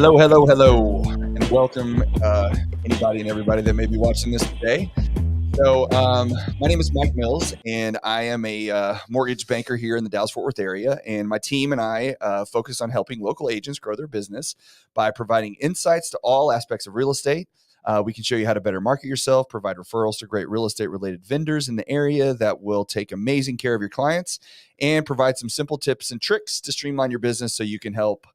Hello, hello, hello, and welcome anybody and everybody that may be watching this today. So my name is Mike Mills, and I am a mortgage banker here in the Dallas-Fort Worth area, and my team and I focus on helping local agents grow their business by providing insights to all aspects of real estate. We can show you how to better market yourself, provide referrals to great real estate-related vendors in the area that will take amazing care of your clients, and provide some simple tips and tricks to streamline your business so you can help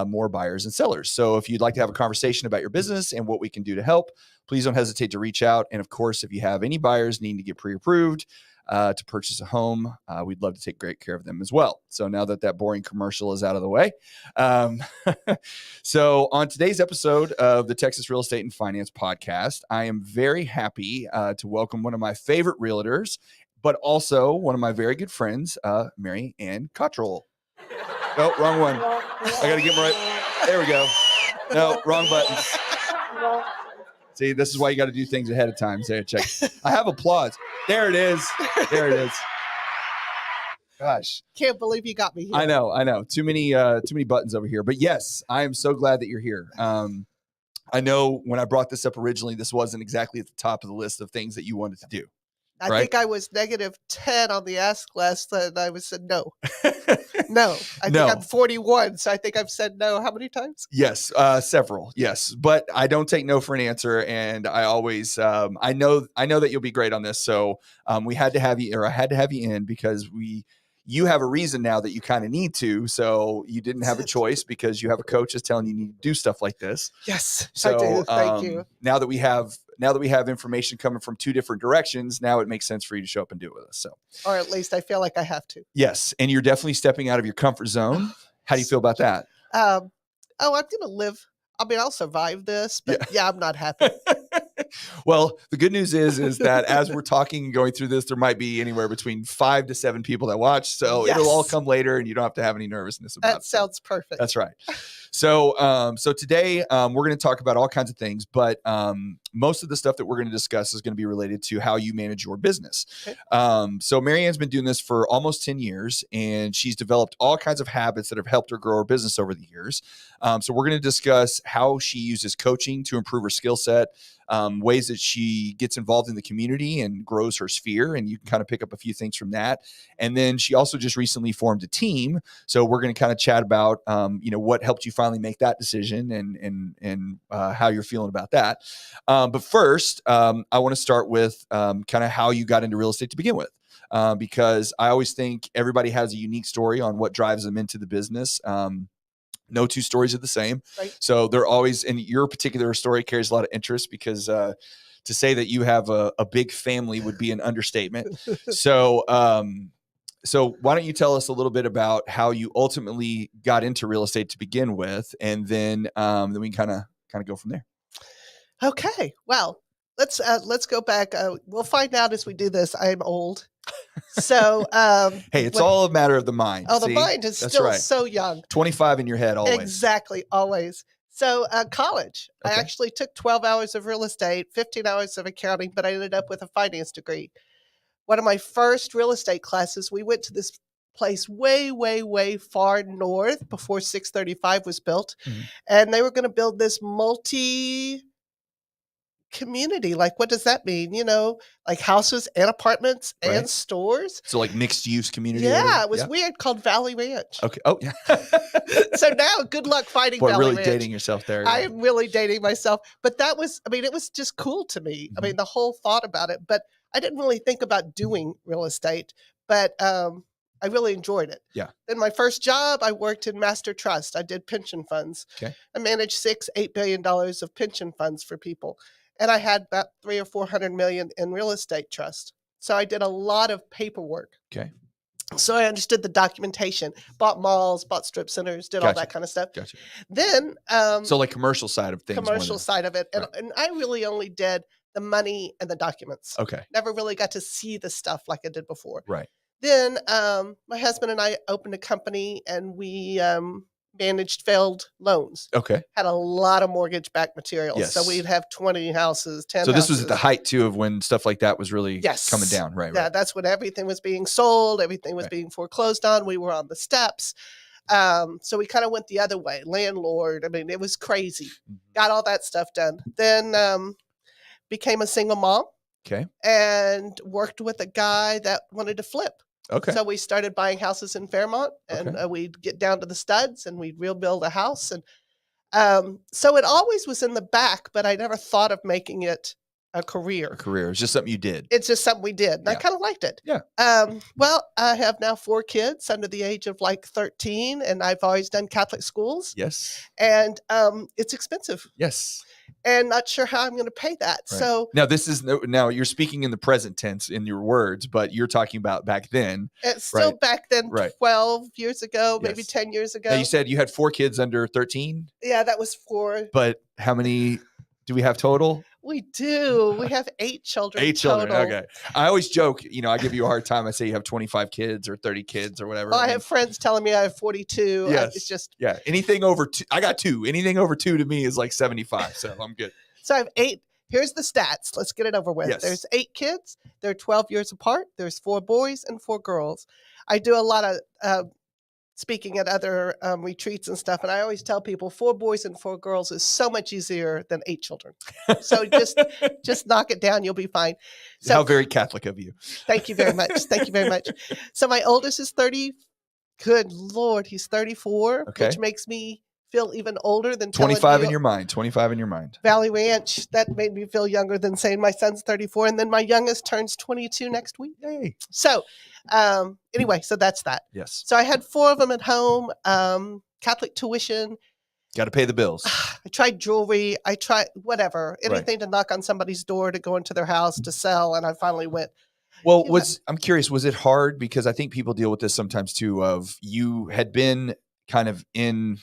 more buyers and sellers. So if you'd like to have a conversation about your business and what we can do to help, please don't hesitate to reach out. And of course, if you have any buyers needing to get pre-approved to purchase a home, we'd love to take great care of them as well. So now that boring commercial is out of the way. So on today's episode of the Texas Real Estate and Finance Podcast, I am very happy to welcome one of my favorite realtors, but also one of my very good friends, Mary Ann Cottrell. Oh, wrong one. I got to get them right. There we go. No, wrong buttons. See, this is why you got to do things ahead of time. So check. I have applause. There it is. There it is. Gosh. Can't believe you got me here. I know. Too many buttons over here. But yes, I am so glad that you're here. I know when I brought this up originally, this wasn't exactly at the top of the list of things that you wanted to do. I think I was -10 on the ask list, and I was said no. No. I think I'm 41, so I think I've said no how many times? Yes, several. Yes, but I don't take no for an answer, and I always I know that you'll be great on this. So we had to have you, or I had to have you in because you have a reason now that you kind of need to. So you didn't have a choice because you have a coach that's telling you need to do stuff like this. Yes, so, I do. Thank you. Now that we have information coming from two different directions, now it makes sense for you to show up and do it with us. So, or at least I feel like I have to. Yes, and you're definitely stepping out of your comfort zone. How do you feel about that? I'm going to live. I mean, I'll survive this, but yeah I'm not happy. Well, the good news is that as we're talking and going through this, there might be anywhere between 5 to 7 people that watch. So It'll all come later and you don't have to have any nervousness about it. That sounds perfect. That's right. So today we're going to talk about all kinds of things, but most of the stuff that we're going to discuss is going to be related to how you manage your business. Okay. So Mary Ann's been doing this for almost 10 years, and she's developed all kinds of habits that have helped her grow her business over the years. So we're going to discuss how she uses coaching to improve her skill set, ways that she gets involved in the community and grows her sphere, and you can kind of pick up a few things from that. And then she also just recently formed a team. So we're going to kind of chat about, what helped you finally make that decision and how you're feeling about that. But first, I want to start with kind of how you got into real estate to begin with, because I always think everybody has a unique story on what drives them into the business. No two stories are the same. Right. So they're always, and your particular story carries a lot of interest because to say that you have a big family would be an understatement. So why don't you tell us a little bit about how you ultimately got into real estate to begin with, and then we can kind of go from there. Okay. Well, let's go back. We'll find out as we do this. I'm old. So, hey, it's all a matter of the mind. Oh, the mind is still so young. 25 in your head always. Exactly, always. So, college. Okay. I actually took 12 hours of real estate, 15 hours of accounting, but I ended up with a finance degree. One of my first real estate classes, we went to this place way, way, way far north before 635 was built, and they were going to build this community. Like, what does that mean? Like houses and apartments and stores. So like mixed use community. Yeah, it was weird, called Valley Ranch. Okay. Oh yeah. So now good luck finding Valley really Ranch. Dating yourself there. I am really dating myself. But that was, it was just cool to me. I mean, the whole thought about it, but I didn't really think about doing real estate, but I really enjoyed it. Yeah. Then my first job, I worked in master trust. I did pension funds. Okay. I managed $8 billion of pension funds for people. And I had about $300 or $400 million in real estate trust. So I did a lot of paperwork. Okay. So I understood the documentation, bought malls, bought strip centers, did all that kind of stuff. Gotcha. Then, so like commercial side of things. Commercial side of it. And I really only did the money and the documents. Okay. Never really got to see the stuff like I did before. Right. Then my husband and I opened a company, and we managed failed loans. Okay. Had a lot of mortgage-backed materials. Yes. So we'd have 20 houses, 10 So this houses. was at the height too of when stuff like that was really coming down, right? Yeah, that's when everything was being sold, everything was being foreclosed on. We were on the steps. So we kind of went the other way, landlord. I mean, it was crazy. Mhm. Got all that stuff done. Then became a single mom Okay. and worked with a guy that wanted to flip. Okay. So we started buying houses in Fairmont, and Okay. we'd get down to the studs and we'd rebuild a house. And so it always was in the back, but I never thought of making it a A career. career. It's just something you did. It's just something we did, and I Yeah. kind of liked it. Yeah. Well, I have now 4 kids under the age of like 13, and I've always done Catholic schools, Yes. and it's expensive, Yes. and not sure how I'm going to pay that. Right. So Now this is now you're speaking in the present tense in your words, but you're talking about back then. it's still Right. back then, Right. 12 years ago, maybe Yes. 10 years ago. Now you said you had 4 kids under 13, Yeah, that was 4. but how many do we have total? We do. We have 8 children 8 children. total. Okay. I always joke, I give you a hard time. I say you have 25 kids or 30 kids or whatever. Oh, I have friends telling me I have 42. Yes. It's just Yeah. Anything over 2, I got 2. Anything over 2 to me is like 75. So I'm good. so I have 8. Here's the stats. Let's get it over with. Yes. There's 8 kids. They're 12 years apart. There's 4 boys and 4 girls. I do a lot of speaking at other retreats and stuff, and I always tell people 4 boys and 4 girls is so much easier than 8 children. So just knock it down. You'll be fine. So How very Catholic of you. thank you very much. Thank you very much. So my oldest is 30. Good Lord, he's 34, Okay. which makes me feel even older than telling 25 you in your mind. 25 in your mind. Valley Ranch. That made me feel younger than saying my son's 34. And then my youngest turns 22 next week. Yay. So anyway, so that's that. Yes. So I had 4 of them at home, Catholic tuition. Got to pay the bills. I tried jewelry. I tried whatever, anything to knock on somebody's door, to go into their house, to sell. And I finally went. Well, I'm curious, was it hard? Because I think people deal with this sometimes too, of you had been kind of in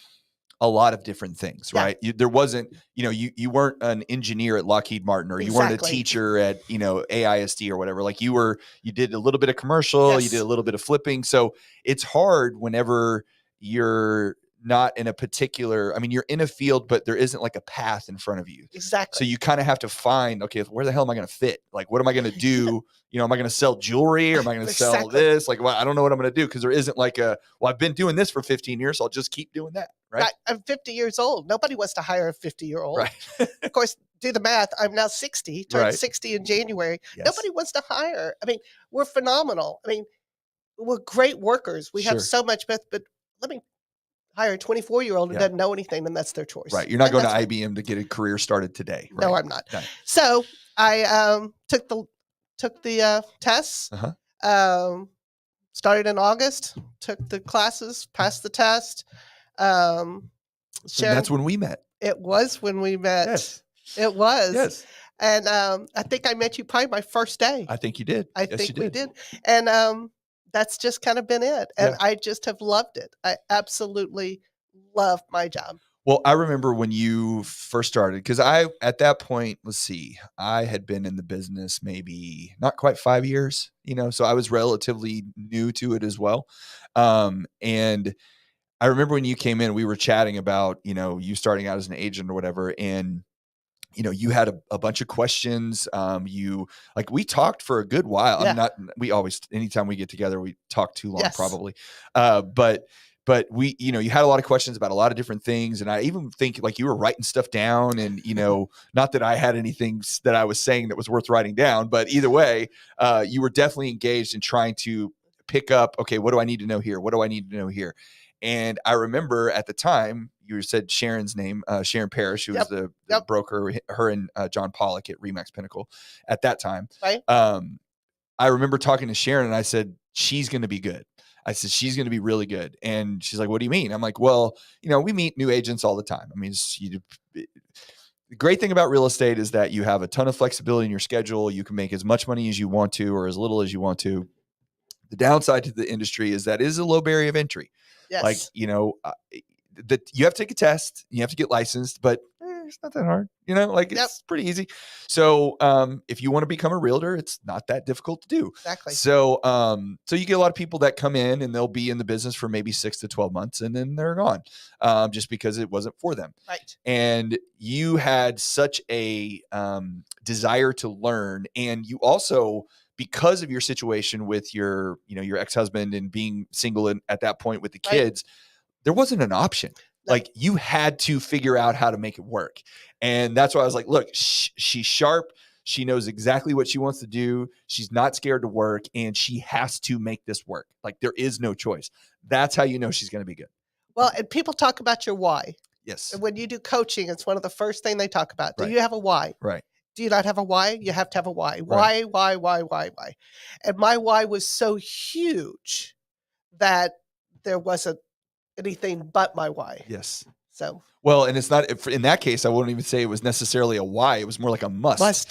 a lot of different things, right? There wasn't, you weren't an engineer at Lockheed Martin, or you weren't a teacher at, AISD or whatever. Like you did a little bit of commercial, you did a little bit of flipping. So it's hard whenever you're not in a particular, you're in a field, but there isn't like a path in front of you. Exactly. So you kind of have to find, okay, where the hell am I going to fit? Like, what am I going to do? Am I going to sell jewelry, or am I going to sell this? Like, well, I don't know what I'm going to do, because there isn't like I've been doing this for 15 years. So I'll just keep doing that. Right. I'm 50 years old. Nobody wants to hire a 50-year-old. Right. Of course, do the math. I'm now 60, turned 60 in January. Yes. Nobody wants to hire. We're phenomenal. We're great workers. We have so much, but let me hire a 24-year-old who doesn't know anything, and that's their choice. Right. You're not going to IBM to get a career started today. Right? No, I'm not. No. So I took the tests. Started in August. Took the classes. Passed the test. And that's when we met. It was when we met. Yes. It was. Yes. And I think I met you probably my first day. I think you did. I think we did. And that's just kind of been it. And I just have loved it. I absolutely love my job. Well, I remember when you first started, because at that point, let's see, I had been in the business maybe not quite 5 years, so I was relatively new to it as well. And I remember when you came in, we were chatting about, you starting out as an agent or whatever. And, you had a bunch of questions. We talked for a good while. Yeah. Anytime we get together, we talk too long, probably. But we, you had a lot of questions about a lot of different things. And I even think like you were writing stuff down, and, not that I had anything that I was saying that was worth writing down, but either way, you were definitely engaged in trying to pick up, okay, what do I need to know here? What do I need to know here? And I remember at the time you said Sharon's name, Sharon Parrish, who was the broker, her and John Pollock at Remax Pinnacle at that time. Right. I remember talking to Sharon, and I said, she's going to be good. I said, she's going to be really good. And she's like, what do you mean? I'm like, well, we meet new agents all the time. The great thing about real estate is that you have a ton of flexibility in your schedule. You can make as much money as you want to, or as little as you want to. The downside to the industry is that it is a low barrier of entry. Yes. Like, that you have to take a test, you have to get licensed, but it's not that hard, it's pretty easy. So, if you want to become a realtor, it's not that difficult to do. Exactly. So, so you get a lot of people that come in and they'll be in the business for maybe 6 to 12 months and then they're gone, just because it wasn't for them. Right. And you had such a, desire to learn. And you also, because of your situation with your, your ex-husband and being single at that point with the kids, there wasn't an option. No. Like you had to figure out how to make it work. And that's why I was like, look, she's sharp. She knows exactly what she wants to do. She's not scared to work, and she has to make this work. Like there is no choice. That's how you know she's going to be good. Well, and people talk about your why. Yes. And when you do coaching, it's one of the first thing they talk about. Do Right. you have a why? Right. Do you not have a why? You have to have a why. Right. Why? And my why was so huge that there wasn't anything but my why. Yes. So. Well, and it's not in that case. I wouldn't even say it was necessarily a why. It was more like a must. Like,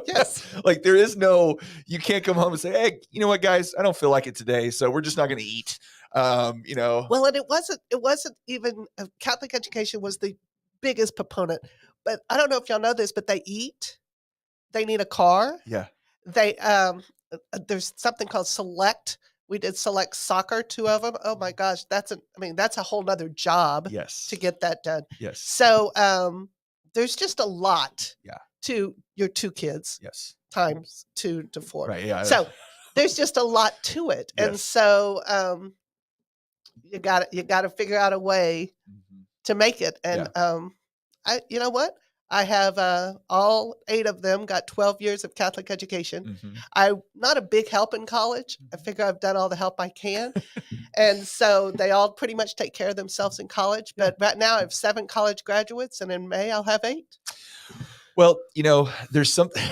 yes. Like there is no. You can't come home and say, "Hey, you know what, guys? I don't feel like it today, so we're just not going to eat." You know. Well, and it wasn't even Catholic education was the biggest proponent. But I don't know if y'all know this, but they eat. They need a car. Yeah. They there's something called Select. We did Select Soccer, 2 of them. Oh my gosh, that's a whole nother job. Yes. To get that done. Yes. So there's just a lot. Yeah. To your 2 kids. Yes. Times 2 to 4. Right. Yeah. So there's just a lot to it, Yes. and so you got to figure out a way to make it. And you know what? I have all 8 of them got 12 years of Catholic education. I'm not a big help in college. I figure I've done all the help I can. And so they all pretty much take care of themselves in college. But right now I have 7 college graduates, and in May I'll have 8. Well, you know, there's something.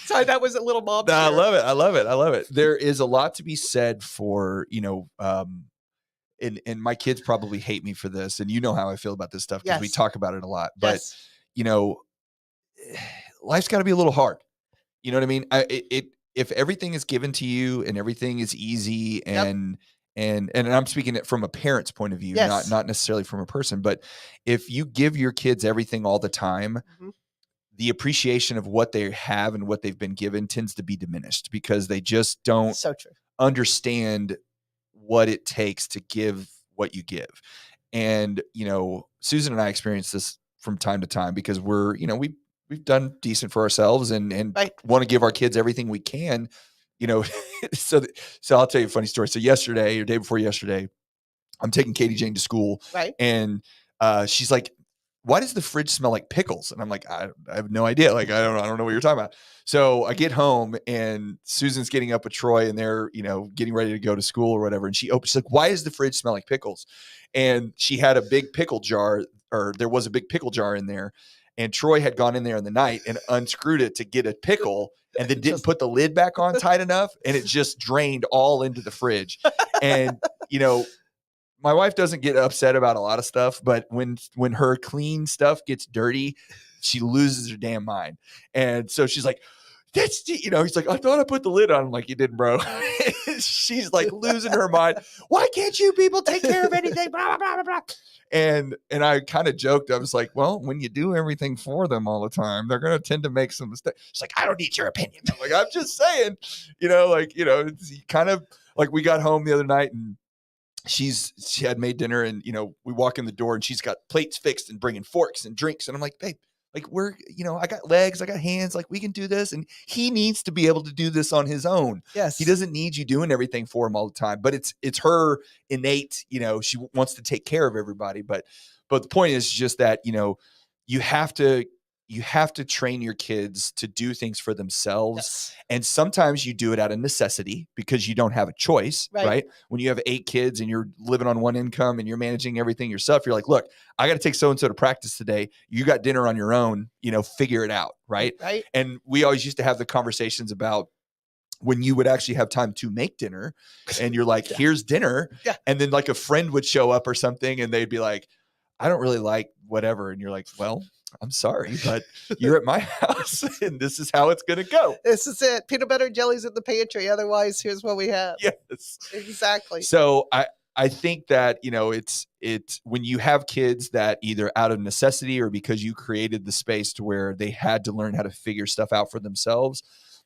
Sorry, that was a little mob. I love it. I love it. I love it. There is a lot to be said for, you know, and my kids probably hate me for this. And you know how I feel about this stuff because we talk about it a lot. But, you know, life's got to be a little hard. You know what I mean? If everything is given to you and everything is easy and I'm speaking it from a parent's point of view, not necessarily from a person, but if you give your kids everything all the time, the appreciation of what they have and what they've been given tends to be diminished because they just don't understand what it takes to give what you give. And, you know, Susan and I experience this from time to time because we're, you know, we've done decent for ourselves and want to give our kids everything we can, you know. So I'll tell you a funny story. So yesterday or day before yesterday, I'm taking Katie Jane to school and she's like, why does the fridge smell like pickles? And I'm like, I have no idea. Like, I don't know what you're talking about. So I get home and Susan's getting up with Troy and they're, you know, getting ready to go to school or whatever. And she's like, why does the fridge smell like pickles? And she had a big pickle jar, or there was a big pickle jar in there. And Troy had gone in there in the night and unscrewed it to get a pickle and then didn't put the lid back on tight enough. And it just drained all into the fridge. And, you know, my wife doesn't get upset about a lot of stuff, but when her clean stuff gets dirty, she loses her damn mind. And so she's like, that's, you know, he's like, I thought I put the lid on. I'm like, you didn't, bro. She's like losing her mind. Why can't you people take care of anything? Blah, blah, blah, blah. And I kind of joked. I was like, well, when you do everything for them all the time, they're going to tend to make some mistakes. She's like, I don't need your opinion. I'm like, I'm just saying, you know, like, you know, it's kind of like we got home the other night and she had made dinner and, you know, we walk in the door and she's got plates fixed and bringing forks and drinks. And I'm like, babe, like we're, you know, I got legs, I got hands, like we can do this. And he needs to be able to do this on his own. Yes. He doesn't need you doing everything for him all the time, but it's her innate, you know, she wants to take care of everybody. But the point is just that, you know, you have to train your kids to do things for themselves. Yes. And sometimes you do it out of necessity because you don't have a choice, right? When you have 8 kids and you're living on one income and you're managing everything yourself, you're like, look, I got to take so-and-so to practice today. You got dinner on your own, you know, figure it out. Right. And we always used to have the conversations about when you would actually have time to make dinner and you're like, here's dinner. Yeah. And then like a friend would show up or something and they'd be like, I don't really like whatever. And you're like, well, I'm sorry, but you're at my house and this is how it's going to go. This is it. Peanut butter and jelly's in the pantry. Otherwise, here's what we have. Yes. Exactly. So I think that, you know, it's when you have kids that either out of necessity or because you created the space to where they had to learn how to figure stuff out for themselves,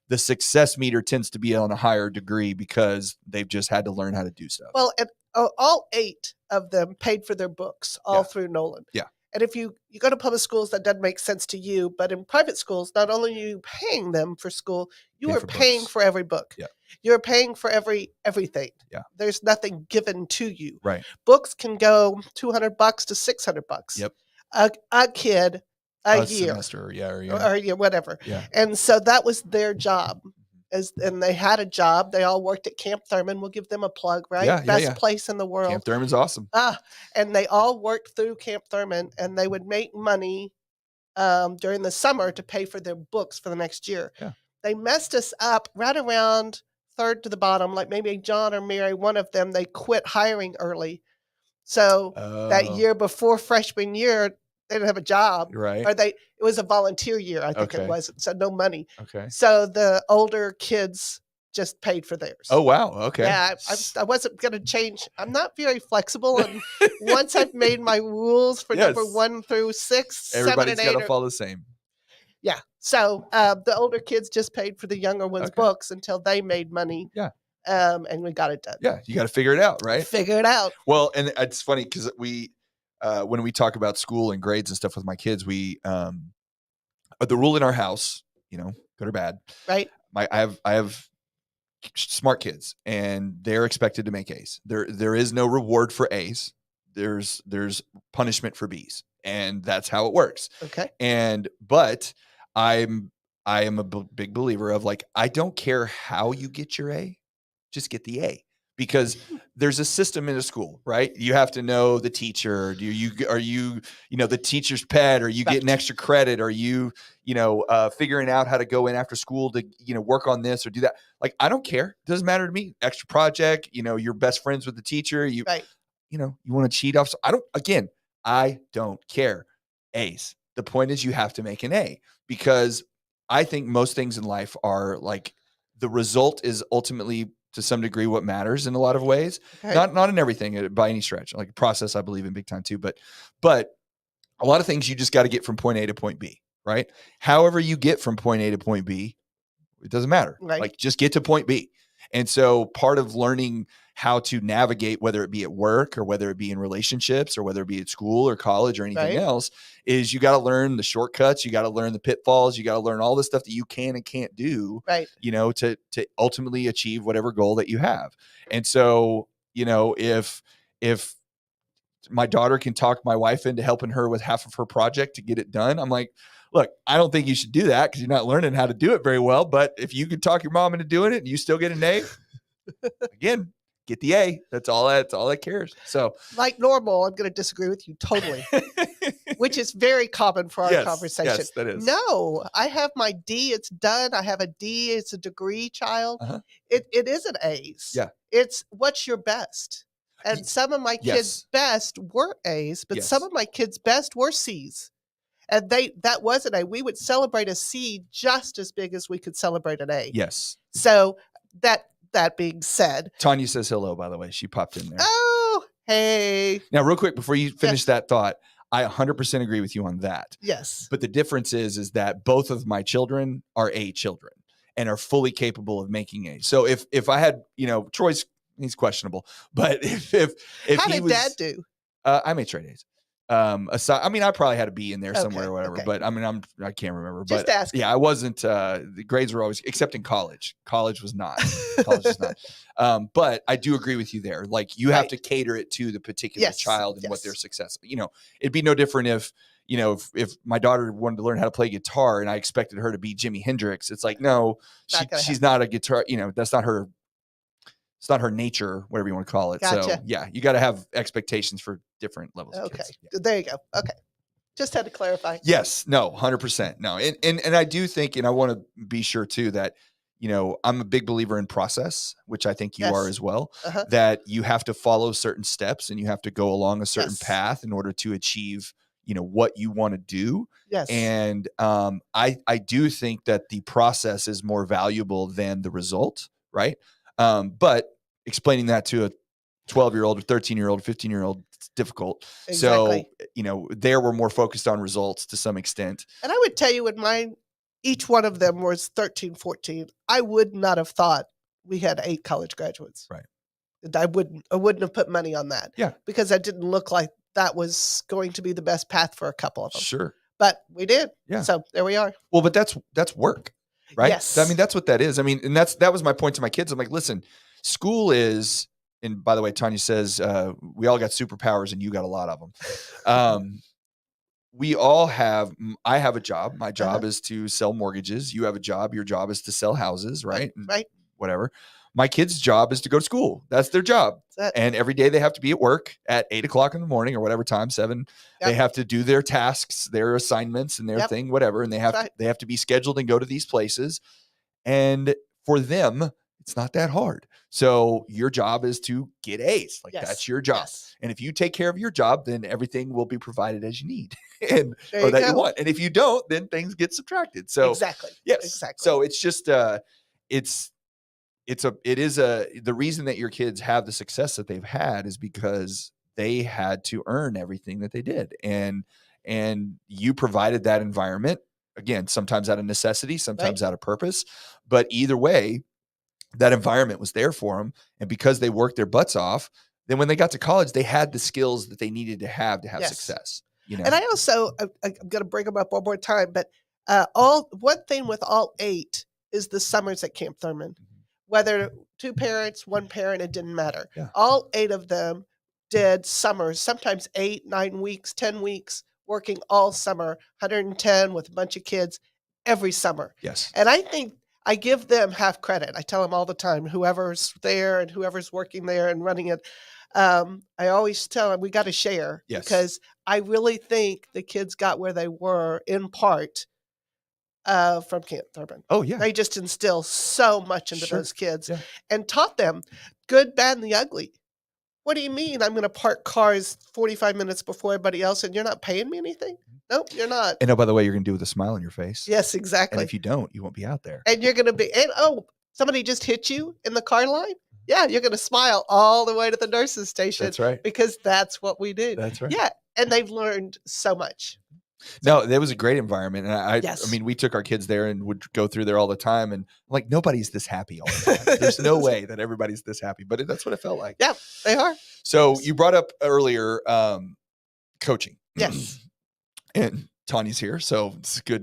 the success meter tends to be on a higher degree because they've just had to learn how to do stuff. Well, and all 8 of them paid for their books all through Nolan. Yeah. And if you go to public schools, that doesn't make sense to you. But in private schools, not only are you paying them for school, you Paying are for paying books. for every book. Yeah. You're paying for everything. Yeah. There's nothing given to you. Right. Books can go $200 to $600. Yep. A kid a year semester, yeah, or or whatever. yeah. And so that was their job. And they had a job. They all worked at Camp Thurman. We'll give them a plug, right? Yeah, Best place in the world. Camp Thurman's awesome. And they all worked through Camp Thurman, and they would make money during the summer to pay for their books for the next year. Yeah. They messed us up right around third to the bottom, like maybe John or Mary, one of them, they quit hiring early. So that year before freshman year, they didn't have a job. Right. Or it was a volunteer year, I think it was. So no money. Okay. So the older kids just paid for theirs. Oh, wow. Okay. Yeah, I wasn't going to change. I'm not very flexible. And once I've made my rules for number 1 through 6, everybody's 7, and 8. Got to follow the same. Yeah. So the older kids just paid for the younger ones' books until they made money. Yeah. And we got it done. Yeah. You got to figure it out, right? Figure it out. Well, and it's funny because when we talk about school and grades and stuff with my kids, the rule in our house, good or bad, right? I have smart kids, and they're expected to make A's. There is no reward for A's. There's punishment for B's, and that's how it works. Okay. But I am a big believer of, like, I don't care how you get your A, just get the A. Because there's a system in a school, right? You have to know the teacher. Are you the teacher's pet? Are you getting extra credit? Are you figuring out how to go in after school to work on this or do that? Like, I don't care. It doesn't matter to me. Extra project. You're best friends with the teacher. You want to cheat off. So I don't care. A's. The point is, you have to make an A, because I think most things in life are like, the result is ultimately, to some degree, what matters in a lot of ways. Okay. Not in everything by any stretch. Like process, I believe in big time too. But a lot of things you just got to get from point A to point B, right? However you get from point A to point B, it doesn't matter. Right. Like, just get to point B. And so part of learning how to navigate, whether it be at work or whether it be in relationships or whether it be at school or college or anything else, is you got to learn the shortcuts. You got to learn the pitfalls. You got to learn all the stuff that you can and can't do, to ultimately achieve whatever goal that you have. And so, if my daughter can talk my wife into helping her with half of her project to get it done, I'm like, look, I don't think you should do that because you're not learning how to do it very well. But if you can talk your mom into doing it and you still get an A, again, get the A. That's all that cares. So, like normal, I'm going to disagree with you totally, which is very common for our conversation. Yes, that is. No, I have my D. It's done. I have a D. It's a degree, child. It isn't A's. Yeah. It's what's your best. And some of my kids' best were A's, but some of my kids' best were C's. And that wasn't A. We would celebrate a C just as big as we could celebrate an A. Yes. So that being said, Tanya says hello, by the way. She popped in there. Oh, hey. Now, real quick, before you finish that thought, I 100% agree with you on that. Yes. But the difference is that both of my children are A children and are fully capable of making A. So if I had, Troy's, he's questionable, but if how he did was, Dad do? I made straight A's. Aside, I probably had a B in there somewhere or whatever, but I can't remember. Just but asking. Yeah, I wasn't. The grades were always, except in college. College was not. But I do agree with you there. Like, you have to cater it to the particular child and what their success. It'd be no different if my daughter wanted to learn how to play guitar and I expected her to be Jimi Hendrix. It's like, no, she's not a guitar. That's not her. It's not her nature, whatever you want to call it. Gotcha. So yeah, you got to have expectations for different levels of kids. Yeah. There you go. Okay. Just had to clarify. Yes. No, 100%. No. And I do think, and I want to be sure too, that, I'm a big believer in process, which I think you are as well, that you have to follow certain steps and you have to go along a certain path in order to achieve, what you want to do. Yes. And I do think that the process is more valuable than the result. Right. But explaining that to a 12-year-old or 13-year-old, 15-year-old, it's difficult. Exactly. So, there we're more focused on results to some extent. And I would tell you, when each one of them was 13, 14, I would not have thought we had 8 college graduates. Right. I wouldn't have put money on that. Yeah. Because that didn't look like that was going to be the best path for a couple of them. Sure. But we did. Yeah. So there we are. Well, but that's work, right? Yes. I mean, that's what that is. I mean, and that was my point to my kids. I'm like, listen, school is, and by the way, Tanya says, we all got superpowers and you got a lot of them. We all have, I have a job. My job is to sell mortgages. You have a job. Your job is to sell houses, right? Right. Whatever. My kid's job is to go to school. That's their job. And every day they have to be at work at 8:00 in the morning or whatever time, 7. They have to do their tasks, their assignments and their thing, whatever. And they have to be scheduled and go to these places. And for them, it's not that hard. So your job is to get A's. Like that's your job. Yes. And if you take care of your job, then everything will be provided as you need and There or that go. you want. And if you don't, then things get subtracted. So exactly. yes. Exactly. So it's just the reason that your kids have the success that they've had is because they had to earn everything that they did. And you provided that environment, again, sometimes out of necessity, sometimes out of purpose, but either way, that environment was there for them. And because they worked their butts off, then when they got to college, they had the skills that they needed to have success. You know? And I also, I'm going to bring them up one more time, but one thing with all 8 is the summers at Camp Thurman. Whether 2 parents, 1 parent, it didn't matter. Yeah. All 8 of them did summers, sometimes 8, 9 weeks, 10 weeks, working all summer, 110 with a bunch of kids every summer. Yes. And I think I give them half credit. I tell them all the time, whoever's there and whoever's working there and running it, I always tell them we got to share because I really think the kids got where they were in part from Camp Thurman. Oh, yeah. They just instill so much into those kids and taught them good, bad, and the ugly. What do you mean I'm going to park cars 45 minutes before everybody else and you're not paying me anything? Nope, you're not. And oh, by the way, you're going to do it with a smile on your face. Yes, exactly. And if you don't, you won't be out there. And you're going to be, somebody just hit you in the car line? Yeah, you're going to smile all the way to the nurse's station. That's right. Because that's what we do. That's right. Yeah, and they've learned so much. No, it was a great environment. And I mean, we took our kids there and would go through there all the time. And like, nobody's this happy all the time. There's no way that everybody's this happy, but that's what it felt like. Yeah, they are. So you brought up earlier coaching. Yes. And Tanya's here. So it's a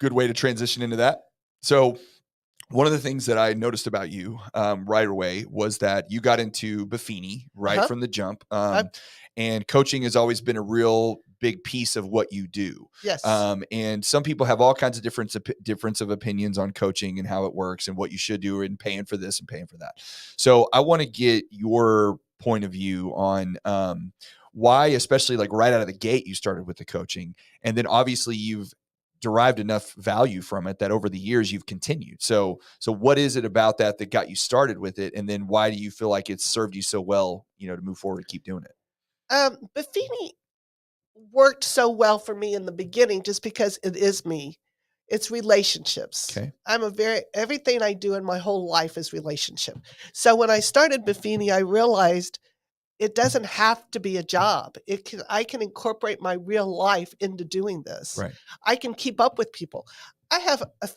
good way to transition into that. So one of the things that I noticed about you right away was that you got into Buffini right from the jump. And coaching has always been a real big piece of what you do. Yes. And some people have all kinds of difference of opinions on coaching and how it works and what you should do and paying for this and paying for that. So I want to get your point of view on why, especially like right out of the gate, you started with the coaching. And then obviously you've derived enough value from it that over the years you've continued. So what is it about that got you started with it? And then why do you feel like it's served you so well, to move forward and keep doing it? Buffini worked so well for me in the beginning just because it is me. It's relationships. Okay. Everything I do in my whole life is relationship. So when I started Buffini, I realized it doesn't have to be a job. I can incorporate my real life into doing this. Right. I can keep up with people. I have a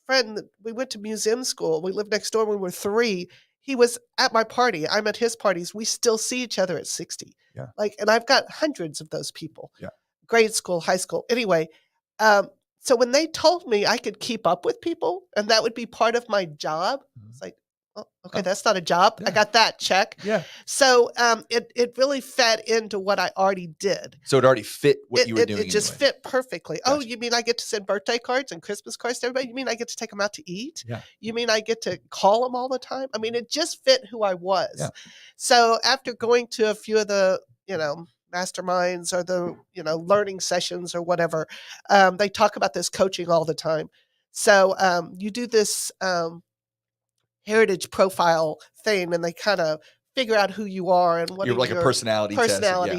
friend that we went to museum school. We lived next door when we were 3. He was at my party. I'm at his parties. We still see each other at 60. Yeah. And I've got hundreds of those people. Yeah. Grade school, high school. Anyway, so when they told me I could keep up with people and that would be part of my job, it's like, oh, okay, that's not a job. Yeah. I got that check. Yeah. So it really fed into what I already did. So it already fit what you were doing. It just fit perfectly. Gotcha. Oh, you mean I get to send birthday cards and Christmas cards to everybody? You mean I get to take them out to eat? Yeah. You mean I get to call them all the time? I mean, it just fit who I was. Yeah. So after going to a few of the, masterminds or the, learning sessions or whatever, they talk about this coaching all the time. So you do this heritage profile thing and they kind of figure out who you are and what you're like your a personality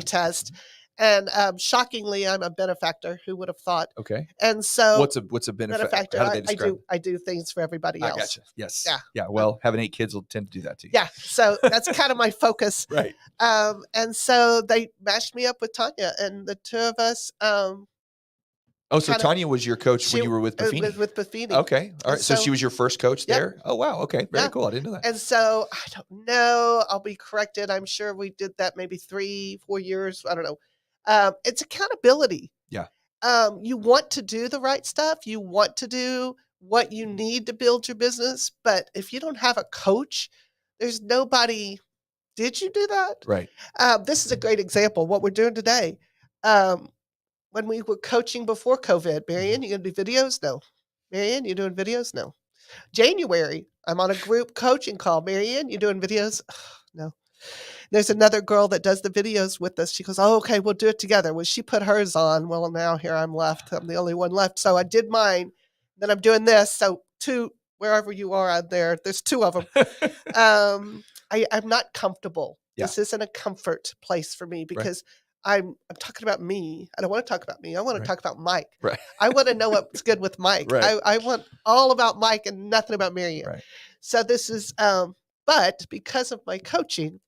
test. And shockingly, I'm a benefactor. Who would have thought? Okay. And so what's a benefactor? How do they describe I do things for everybody else. I gotcha. Yes. Yeah. Yeah. Well, having 8 kids will tend to do that to you. Yeah. So that's kind of my focus. Right. And so they matched me up with Tanya and the two of us. So Tanya was your coach when you were with Buffini? With Buffini. Okay. All right. So she was your first coach there? Oh, wow. Okay. Very cool. I didn't know that. And so I don't know. I'll be corrected. I'm sure we did that maybe 3-4 years. I don't know. It's accountability. Yeah. You want to do the right stuff. You want to do what you need to build your business. But if you don't have a coach, there's nobody. Did you do that? Right. This is a great example. What we're doing today. When we were coaching before COVID, Marianne, you going to do videos? No. Marianne, you doing videos? No. January, I'm on a group coaching call. Marianne, you doing videos? No. There's another girl that does the videos with us. She goes, oh, okay, we'll do it together. Well, she put hers on. Well, now here I'm left. I'm the only one left. So I did mine. Then I'm doing this. So wherever you are out there, there's two of them. I'm not comfortable. Yeah. This isn't a comfort place for me because I'm talking about me. I don't want to talk about me. I want to talk about Mike. Right. I want to know what's good with Mike. Right. I want all about Mike and nothing about Marianne. Right. So this is, but because of my coaching,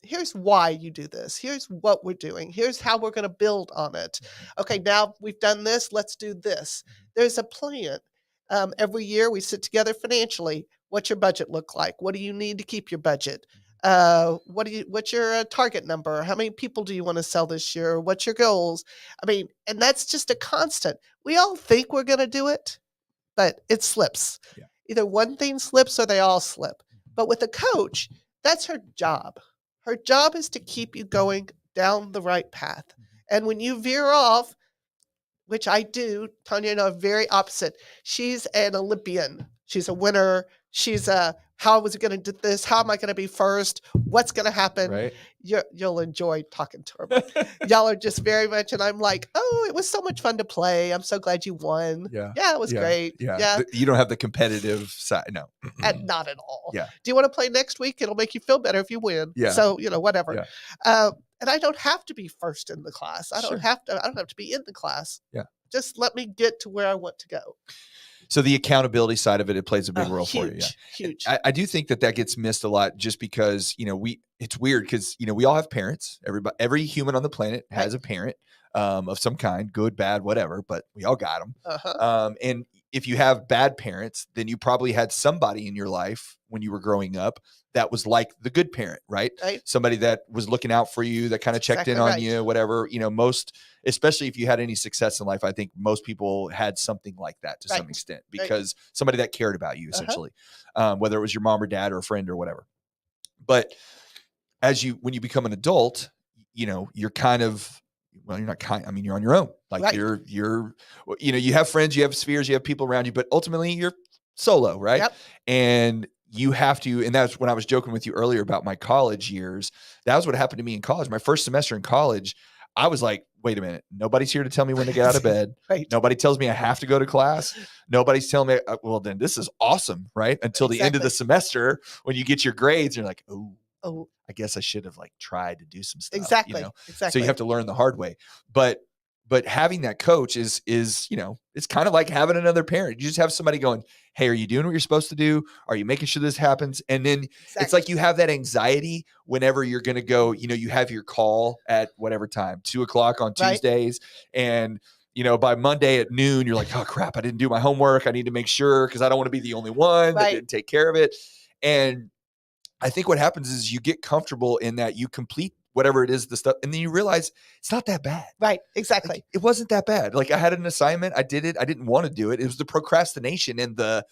here's why you do this. Here's what we're doing. Here's how we're going to build on it. Okay, now we've done this. Let's do this. There's a plan. Every year we sit together financially. What's your budget look like? What do you need to keep your budget? What's your target number? How many people do you want to sell this year? What's your goals? I mean, and that's just a constant. We all think we're going to do it, but it slips. Yeah. Either one thing slips or they all slip. But with a coach, that's her job. Her job is to keep you going down the right path. And when you veer off, which I do, Tanya and I are very opposite. She's an Olympian. She's a winner. She's how was it going to do this? How am I going to be first? What's going to happen? Right. You'll enjoy talking to her. Y'all are just very much, and I'm like, oh, it was so much fun to play. I'm so glad you won. Yeah. Yeah, it was great. Yeah. You don't have the competitive side. No. And not at all. Yeah. Do you want to play next week? It'll make you feel better if you win. Yeah. So, whatever. Yeah. And I don't have to be first in the class. I don't have to be in the class. Yeah. Just let me get to where I want to go. So the accountability side of it plays a big role for you. Yeah. Huge. I do think that gets missed a lot just because, it's weird because, we all have parents. Every human on the planet has a parent of some kind, good, bad, whatever, but we all got them. And if you have bad parents, then you probably had somebody in your life when you were growing up that was like the good parent, right? Somebody that was looking out for you, that kind of checked in on you, whatever, especially if you had any success in life, I think most people had something like that to some extent because somebody that cared about you essentially, whether it was your mom or dad or a friend or whatever. But when you become an adult, you're kind of, well, you're not you're on your own. Like you have friends, you have spheres, you have people around you, but ultimately you're solo, right? Yep. And you have to, and that's when I was joking with you earlier about my college years. That was what happened to me in college. My first semester in college, I was like, wait a minute, nobody's here to tell me when to get out of bed. Nobody tells me I have to go to class. Nobody's telling me, well, then this is awesome, right? Until the end of the semester when you get your grades, you're like, oh, I guess I should have tried to do some stuff. Exactly. So you have to learn the hard way. But having that coach is it's kind of like having another parent. You just have somebody going, hey, are you doing what you're supposed to do? Are you making sure this happens? And then it's like you have that anxiety whenever you're going to go, you have your call at whatever time, 2:00 on Tuesdays. And, by Monday at noon, you're like, oh crap, I didn't do my homework. I need to make sure because I don't want to be the only one that didn't take care of it. And I think what happens is you get comfortable in that you complete whatever it is, the stuff, and then you realize it's not that bad. Right. Exactly. It wasn't that bad. I had an assignment, I did it. I didn't want to do it. It was the procrastination and the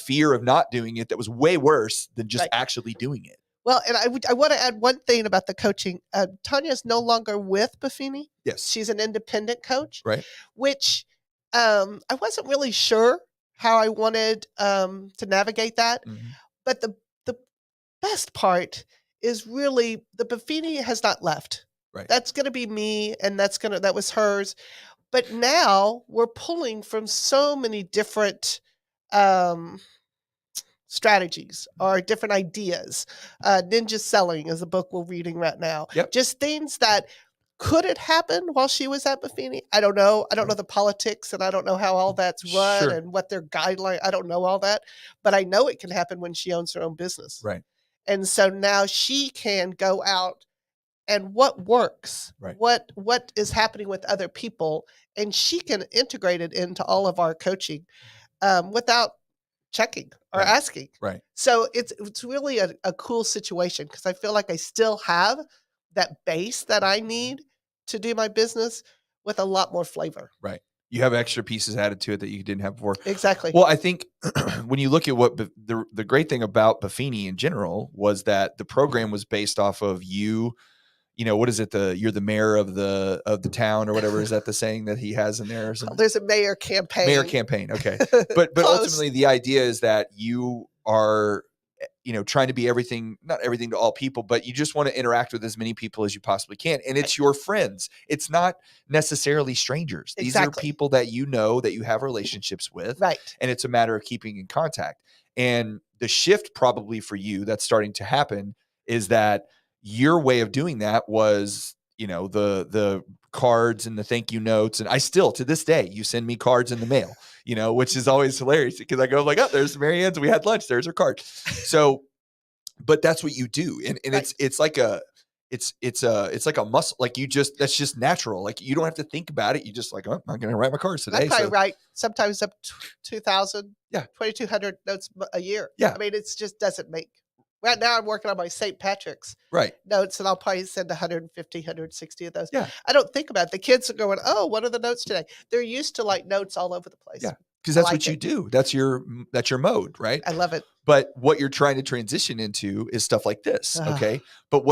fear of not doing it that was way worse than just actually doing it. Well, and I want to add one thing about the coaching. Tanya's no longer with Buffini. Yes. She's an independent coach. Right. Which I wasn't really sure how I wanted to navigate that. Mm-hmm. But the best part is really the Buffini has not left. Right. That's going to be me, and that was hers. But now we're pulling from so many different strategies or different ideas. Ninja Selling is a book we're reading right now. Yep. Just things that could it happen while she was at Buffini? I don't know. I don't know the politics, and I don't know how all that's run and what their guideline. I don't know all that, but I know it can happen when she owns her own business. Right. And so now she can go out and what works, what is happening with other people, and she can integrate it into all of our coaching without checking or asking. Right. So it's really a cool situation because I feel like I still have that base that I need to do my business with a lot more flavor. Right. You have extra pieces added to it that you didn't have before. Exactly. Well, I think when you look at what the great thing about Buffini in general was that the program was based off of you. What is it? You're the mayor of the town or whatever. Is that the saying that he has in there or something? There's a mayor campaign. Mayor campaign. Okay. But ultimately the idea is that you are, trying to be not everything to all people, but you just want to interact with as many people as you possibly can. And it's your friends. It's not necessarily strangers. These are people that that you have relationships with. Right. And it's a matter of keeping in contact. And the shift probably for you that's starting to happen is that your way of doing that was, the cards and the thank you notes. And I still, to this day, you send me cards in the mail, which is always hilarious because I go like, oh, there's Mary Ann's. We had lunch. There's her card. So, but that's what you do. And right. it's like a muscle. Like that's just natural. Like you don't have to think about it. You just like, oh, I'm going to write my cards today. I probably write sometimes up 2,000, 2,200 notes a year. Yeah. I mean, it just doesn't make. Right now I'm working on my St. Patrick's notes, and I'll probably send 150, 160 of those. Yeah. I don't think about it. The kids are going, oh, what are the notes today? They're used to like notes all over the place. Yeah. Because that's what you do. That's your mode, right? I love it. But what you're trying to transition into is stuff like this. Okay. But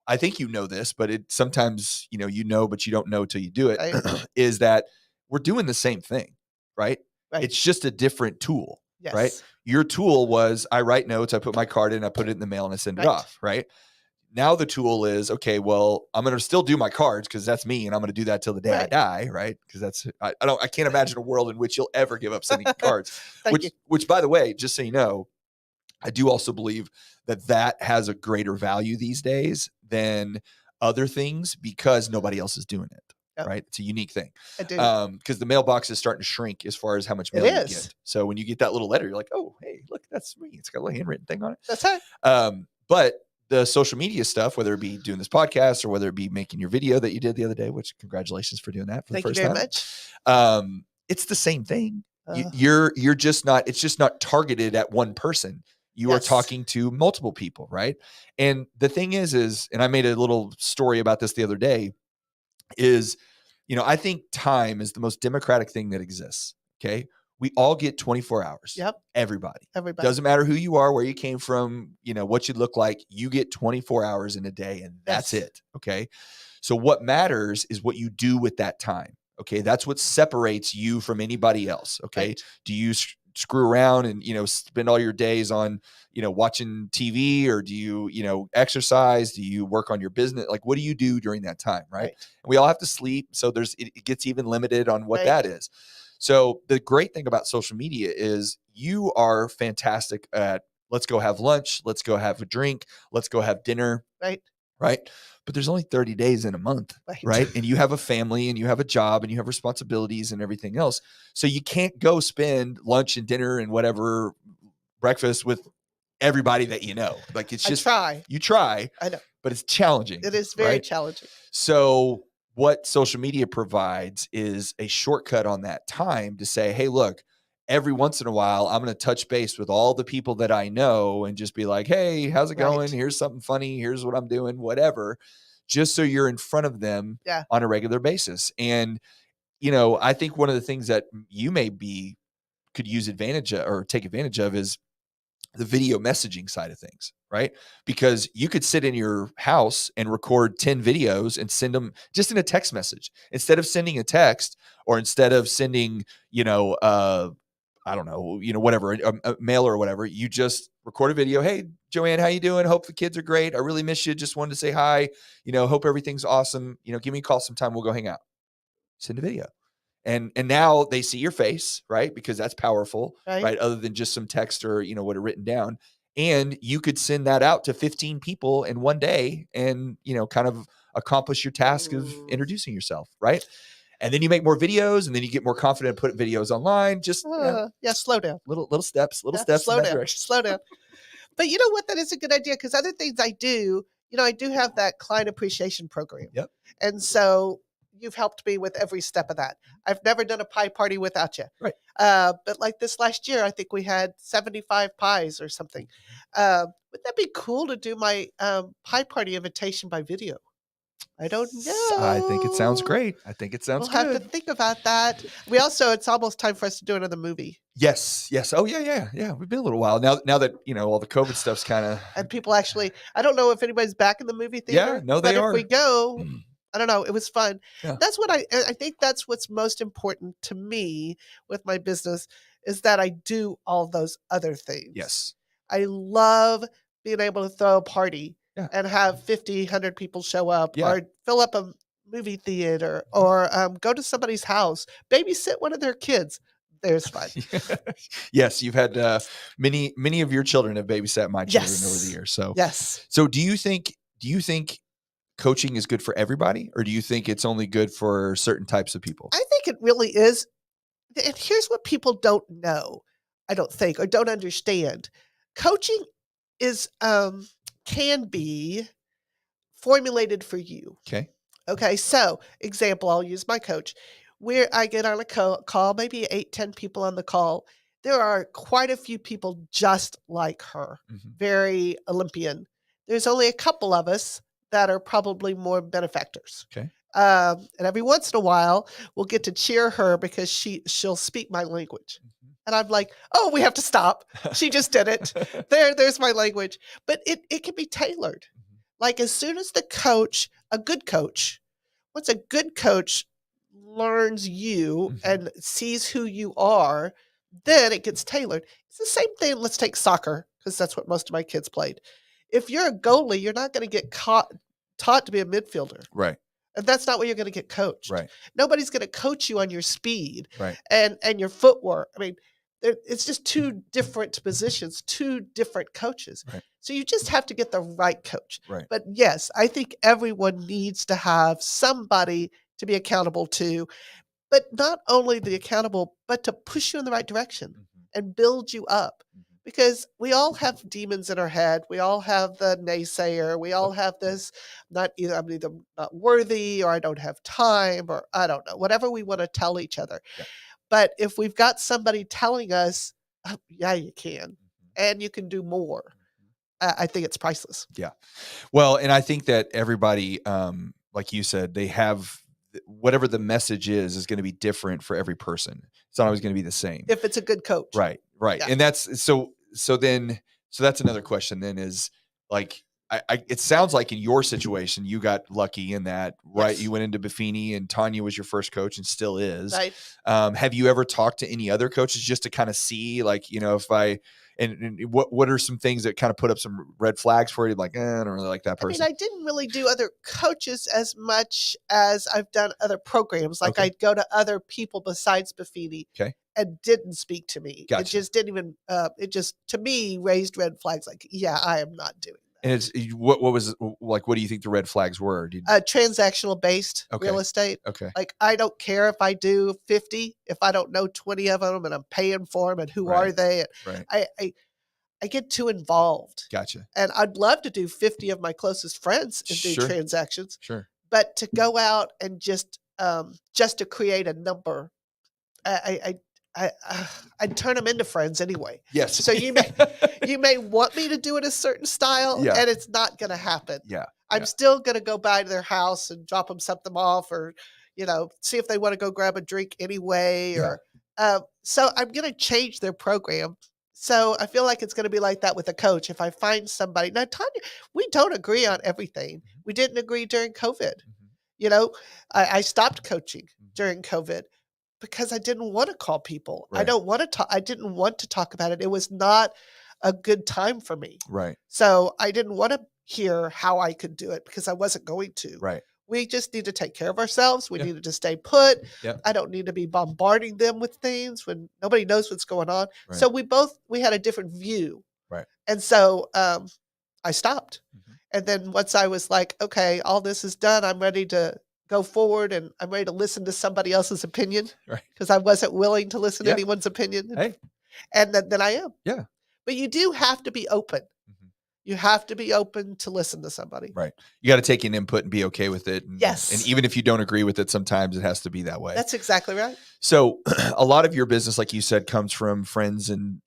I think this, but it sometimes, but you don't know till you do it, right. Is that we're doing the same thing, right? It's just a different tool. Yes. Right. Your tool was I write notes, I put my card in, I put it in the mail and I send it off. Right. Now the tool is, okay, well, I'm going to still do my cards because that's me. And I'm going to do that till the day I die. Right. Because I can't imagine a world in which you'll ever give up sending cards, which by the way, just so you know, I do also believe that has a greater value these days than other things because nobody else is doing it. Yep. Right. It's a unique thing. I do. Because the mailbox is starting to shrink as far as how much mail you get. So when you get that little letter, you're like, oh, hey, look, that's me. It's got a little handwritten thing on it. That's it. But the social media stuff, whether it be doing this podcast or whether it be making your video that you did the other day, which congratulations for doing that for the first time. Thank you very much. It's the same thing. You're just not, it's just not targeted at one person. You are talking to multiple people. Right. And the thing is, and I made a little story about this the other day, is, I think time is the most democratic thing that exists. Okay. We all get 24 hours. Yep. Everybody. Doesn't matter who you are, where you came from, what you look like, you get 24 hours in a day and that's it. Okay. So what matters is what you do with that time. Okay. That's what separates you from anybody else. Okay. Right. Do you screw around and, spend all your days on, watching TV, or do you, exercise? Do you work on your business? Like, what do you do during that time? Right. And we all have to sleep. So it gets even limited on what that is. So the great thing about social media is you are fantastic at, let's go have lunch. Let's go have a drink. Let's go have dinner. Right. Right. But there's only 30 days in a month. Right. And you have a family and you have a job and you have responsibilities and everything else. So you can't go spend lunch and dinner and whatever breakfast with everybody that you know. Like it's just, you try, I know, but it's challenging. It is very challenging. So what social media provides is a shortcut on that time to say, hey, look, every once in a while, I'm going to touch base with all the people that I know and just be like, hey, how's it going? Here's something funny. Here's what I'm doing, whatever, just so you're in front of them on a regular basis. And, I think one of the things that you could use advantage of, or take advantage of, is the video messaging side of things, right? Because you could sit in your house and record 10 videos and send them just in a text message instead of sending a text, or instead of sending, I don't know, whatever, a mail or whatever. You just record a video. Hey, Joanne, how you doing? Hope the kids are great. I really miss you. Just wanted to say hi. Hope everything's awesome. Give me a call sometime. We'll go hang out. Send a video. And now they see your face, right? Because that's powerful, right? Other than just some text or, what are written down. And you could send that out to 15 people in one day and, kind of accomplish your task of introducing yourself, right? And then you make more videos, and then you get more confident put videos online. Just slow down. Little steps, slow down. But you know what? That is a good idea, because other things I do, I do have that client appreciation program. Yep. And so, you've helped me with every step of that. I've never done a pie party without you. Right. But like this last year, I think we had 75 pies or something. Wouldn't that be cool to do my pie party invitation by video? I don't I think it sounds know. great. I think it sounds We'll have to good. think about that. We also, it's almost time for us to do another movie. Yes. Oh yeah. We've been a little while now that all the COVID stuff's kind of. And people actually, I don't know if anybody's back in the movie theater. Yeah, no, but they if are. we go, I don't know. It was fun. Yeah. That's what I think that's what's most important to me with my business is that I do all those other things. Yes. I love being able to throw a party Yeah. and have 50, 100 people show up Yeah. or fill up a movie theater or go to somebody's house, babysit one of their kids. There's fun. Yes, you've had many of your children have babysat my children over the years. So yes. So do you think coaching is good for everybody, or do you think it's only good for certain types of people? I think it really is. And here's what people don't know, I don't think, or don't understand. Coaching is can be formulated for you. Okay. Okay, so example, I'll use my coach. Where I get on a call, maybe 8, 10 people on the call. There are quite a few people just like her, very Olympian. There's only a couple of us that are probably more benefactors. Okay. And every once in a while, we'll get to cheer her because she'll speak my language. And I'm like, oh, we have to stop. She just did it. There's my language. But it can be tailored. Like as soon as the coach, a good coach, once a good coach learns you and sees who you are, then it gets tailored. It's the same thing. Let's take soccer, because that's what most of my kids played. If you're a goalie, you're not going to get taught to be a midfielder. Right. And that's not what you're going to get coached. Right. Nobody's going to coach you on your speed Right. and your footwork. I mean, it's just two different positions, two different coaches. Right. So you just have to get the right coach. Right. But yes, I think everyone needs to have somebody to be accountable to, but not only the accountable, but to push you in the right direction and build you up. Because we all have demons in our head. We all have the naysayer. We all have this, I'm either not worthy, or I don't have time, or I don't know, whatever we want to tell each other. Yeah. But if we've got somebody telling us, oh, yeah, you can, and you can do more, I think it's priceless. Yeah. Well, and I think that everybody, like you said, they have whatever the message is going to be different for every person. It's not always going to be the same. If it's a good coach. Right. Yeah. And that's so that's another question then is like, it sounds like in your situation, you got lucky in that, right? Yes. You went into Buffini and Tanya was your first coach and still is. Right. Have you ever talked to any other coaches just to kind of see like, if and what are some things that kind of put up some red flags for you? Like, I don't really like that person. I mean, I didn't really do other coaches as much as I've done other programs. Like I'd go to other people besides Buffini. Okay. And didn't speak to me. Gotcha. It just didn't even, it just, to me, raised red flags. Like, yeah, I am not doing that. And it's, what was, like, what do you think the red flags were? Transactional based real estate. Okay. Like, I don't care if I do 50, if I don't know 20 of them and I'm paying for them and who are they? Right. I get too involved. Gotcha. And I'd love to do 50 of my closest friends and do transactions. Sure. But to go out and just to create a number, I'd turn them into friends anyway. Yes. So you may want me to do it a certain style, and it's not going to happen. Yeah. I'm still going to go by to their house and drop them something off, or see if they want to go grab a drink anyway. Or so I'm going to change their program. So I feel like it's going to be like that with a coach. If I find somebody now, Tanya, we don't agree on everything. We didn't agree during COVID. I stopped coaching during COVID. Because I didn't want to call people. Right. I didn't want to talk about it. It was not a good time for me. Right. So I didn't want to hear how I could do it because I wasn't going to. Right. We just need to take care of ourselves. We needed to stay put. Yep. I don't need to be bombarding them with things when nobody knows what's going on. Right. So we had a different view. Right. And so I stopped. And then once I was like, okay, all this is done, I'm ready to go forward and I'm ready to listen to somebody else's opinion because I wasn't willing to listen to anyone's opinion. Hey. And then I am. Yeah. But you do have to be open. You have to be open to listen to somebody. Right. You got to take an input and be okay with it. And, Yes. And even if you don't agree with it, sometimes it has to be that way. That's exactly right. So a lot of your business, like you said, comes from friends and,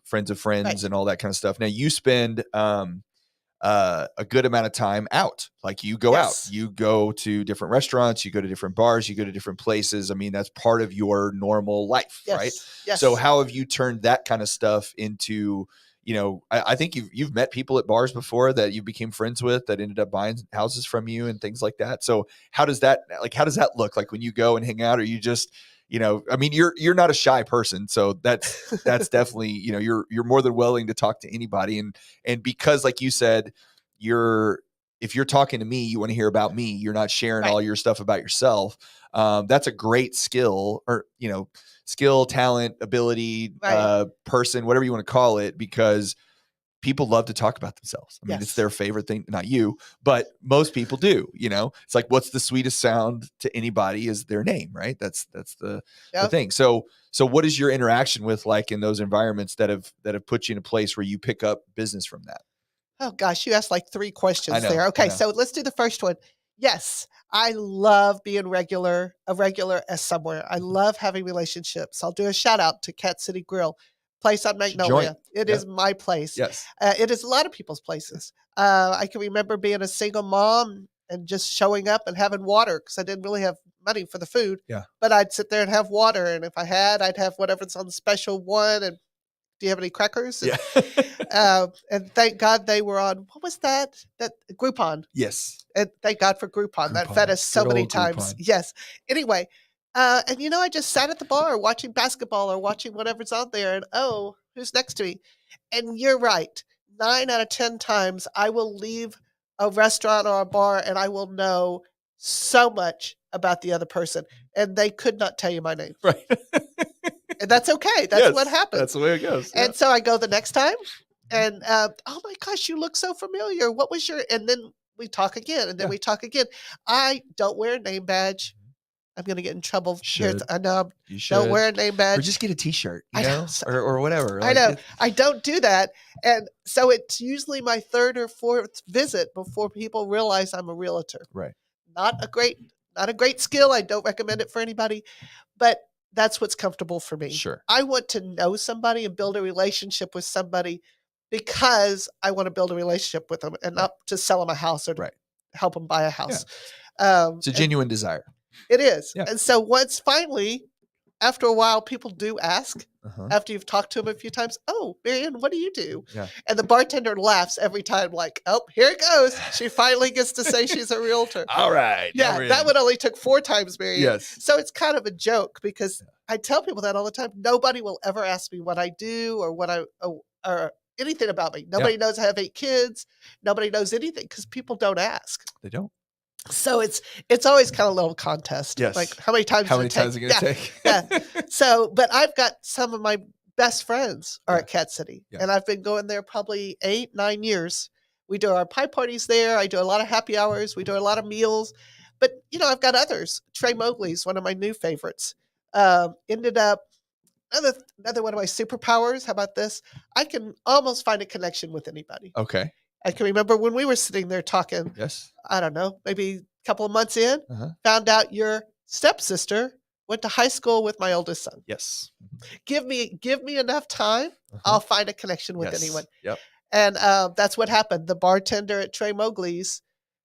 friends of friends Right. and all that kind of stuff. Now you spend a good amount of time out. Like you go out, Yes. you go to different restaurants, you go to different bars, you go to different places. I mean, that's part of your normal life, Yes. right? Yes. So how have you turned that kind of stuff into, I think you've met people at bars before that you became friends with that ended up buying houses from you and things like that. So how does that look like when you go and hang out? Or you just, I mean, you're not a shy person, so that's definitely, you're more than willing to talk to anybody. And because, like you said, if you're talking to me, you want to hear about me. You're not sharing Right. all your stuff about yourself. That's a great skill, or skill, talent, ability, Right. person, whatever you want to call it, because people love to talk about themselves. I mean, it's Yes. their favorite thing. Not you, but most people do. It's like, what's the sweetest sound to anybody is their name, right? That's the Yep. thing. So what is your interaction with, like, in those environments that have put you in a place where you pick up business from that? Oh gosh, you asked like 3 questions I know, there. I Okay, know. so let's do the first one. Yes, I love being a regular as somewhere. I love having relationships. I'll do a shout out to Cat City Grill, place on Should join. Magnolia. It Yeah. is my place. Yes. It is a lot of people's places. I can remember being a single mom and just showing up and having water because I didn't really have money for the food. Yeah. But I'd sit there and have water, and if I had, I'd have whatever's on the special one. And do you have any crackers? Yeah. And thank God they were on, what was that? That Groupon. Yes. And thank God for Groupon. That fed Groupon. us so Good many old times. Groupon. Yes. Anyway, and I just sat at the bar watching basketball or watching whatever's out there, and oh, who's next to me? And you're right. 9 out of 10 times I will leave a restaurant or a bar and I will know so much about the other person, and they could not tell you my name. Right. And that's okay. That's what happens. That's the way it goes. And so I go the next time, and oh my gosh, you look so familiar. What was your? And then we talk again, and then Yeah. we talk again. I don't wear a name badge. I'm going to get in trouble. Should. I know. You should. Don't wear a name badge. Or just get a T-shirt, I know. or whatever. I know. I don't do that. And so it's usually my 3rd or 4th visit before people realize I'm a realtor. Right. Not a great skill. I don't recommend it for anybody, but that's what's comfortable for me. Sure. I want to know somebody and build a relationship with somebody because I want to build a relationship with them and not to sell them a house or to help them buy a house. It's a genuine desire. It is. Yeah. And so once finally, after a while, people do ask, after you've talked to them a few times, "Oh, Marianne, what do you do?" Yeah. And the bartender laughs every time, like, "Oh, here it goes. She finally gets to say she's a realtor." All right. Yeah, that one only took 4 times, Marianne. Yes. So it's kind of a joke because I tell people that all the time. Nobody will ever ask me what I do or what or anything about me. Nobody knows I have 8 kids. Nobody knows anything because people don't ask. They don't. So it's always kind of a little contest. Yes. Like how many times is it going to take? Yeah. So, but I've got some of my best friends are at Cat City, and I've been going there probably 8, 9 years. We do our pie parties there. I do a lot of happy hours. We do a lot of meals. But, I've got others. Trey Mowgli's one of my new favorites. Ended up another one of my superpowers. How about this? I can almost find a connection with anybody. Okay. I can remember when we were sitting there talking. Yes. I don't know, maybe a couple of months in, found out your stepsister went to high school with my oldest son. Yes. Give me enough time, I'll find a connection with anyone. Yep. And that's what happened. The bartender at Trey Mowgli's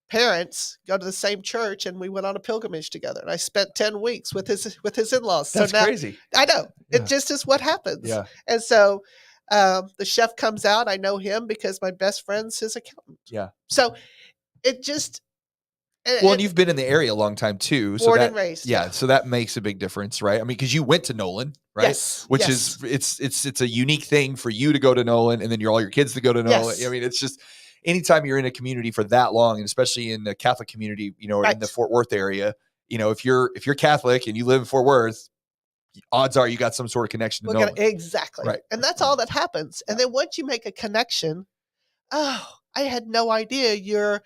parents go to the same church, and we went on a pilgrimage together. And I spent 10 weeks with his in-laws. That's so now, crazy. I know. It just is what happens. Yeah. And so the chef comes out. I know him because my best friend's his accountant. Yeah. So it just. Well, and you've been in the area a long time too. Born and raised. Yeah. So that makes a big difference, right? I mean, because you went to Nolan, right? Yes. Which is it's a unique thing for you to go to Nolan, and then all your kids to go to Nolan. Yes. I mean, it's just anytime you're in a community for that long, and especially in the Catholic community, or in the Fort Worth area, if you're Catholic and you live in Fort Worth, odds are you got some sort of connection to Nolan. Exactly. Right. And that's all that happens. And then once you make a connection, I had no idea you're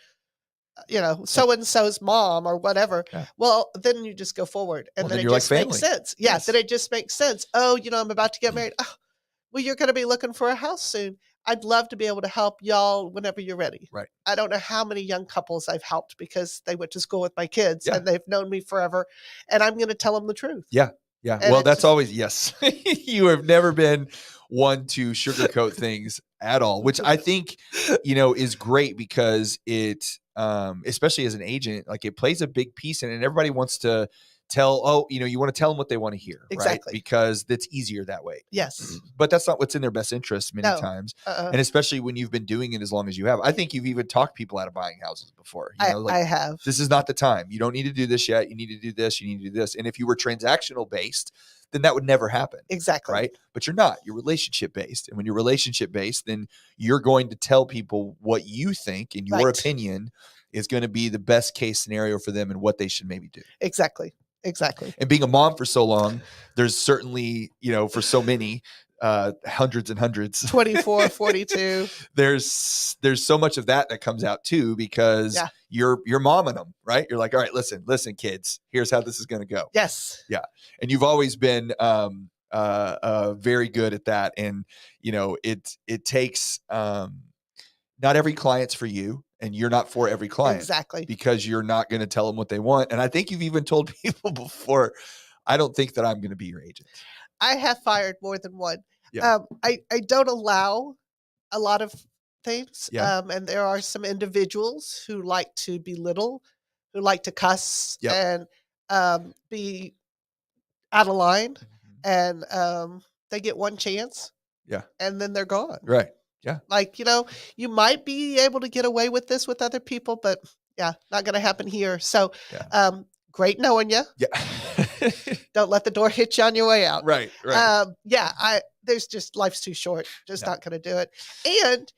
so-and-so's mom or whatever. Yeah. Well, then you just go forward. And then it just makes sense. Yeah. Yes. Then it just makes sense. Oh, I'm about to get married. Oh, well, you're going to be looking for a house soon. I'd love to be able to help y'all whenever you're ready. Right. I don't know how many young couples I've helped because they went to school with my kids Yeah. and they've known me forever, and I'm going to tell them the truth. Yeah. Yeah. And Well, it's that's just- always, yes. You have never been one to sugarcoat things at all, which I think, is great because it, especially as an agent, like it plays a big piece in it, and everybody wants to tell, you want to tell them what they want to hear, right? Exactly. Because that's easier that way. Yes. But that's not what's in their best interest many No. times. Uh-uh. And especially when you've been doing it as long as you have. I think you've even talked people out of buying houses before. I have. This is not the time. You don't need to do this yet. You need to do this. You need to do this. And if you were transactional based, then that would never happen. Exactly. Right. But you're not. You're relationship based. And when you're relationship based, then you're going to tell people what you think and your opinion is going to be the best case scenario for them and what they should maybe do. Exactly. And being a mom for so long, there's certainly, for so many, hundreds and hundreds, 24, 42. There's so much of that comes out too, because you're momming them, right? You're like, all right, listen, kids, here's how this is going to go. Yes. Yeah. And you've always been, very good at that. And, it takes, not every client's for you, and you're not for every client. Exactly. Because you're not going to tell them what they want. And I think you've even told people before, I don't think that I'm going to be your agent. I have fired more than one. Yeah. I don't allow a lot of things. Yeah. And there are some individuals who like to belittle, who like to cuss and be out of line. Mm-hmm. And they get one chance. Yeah. And then they're gone. Right. Yeah. Like, you might be able to get away with this with other people, but not going to happen here. So, great knowing you. Yeah. Don't let the door hit you on your way out. Right. Right. There's just, life's too short. Just not going to do it. And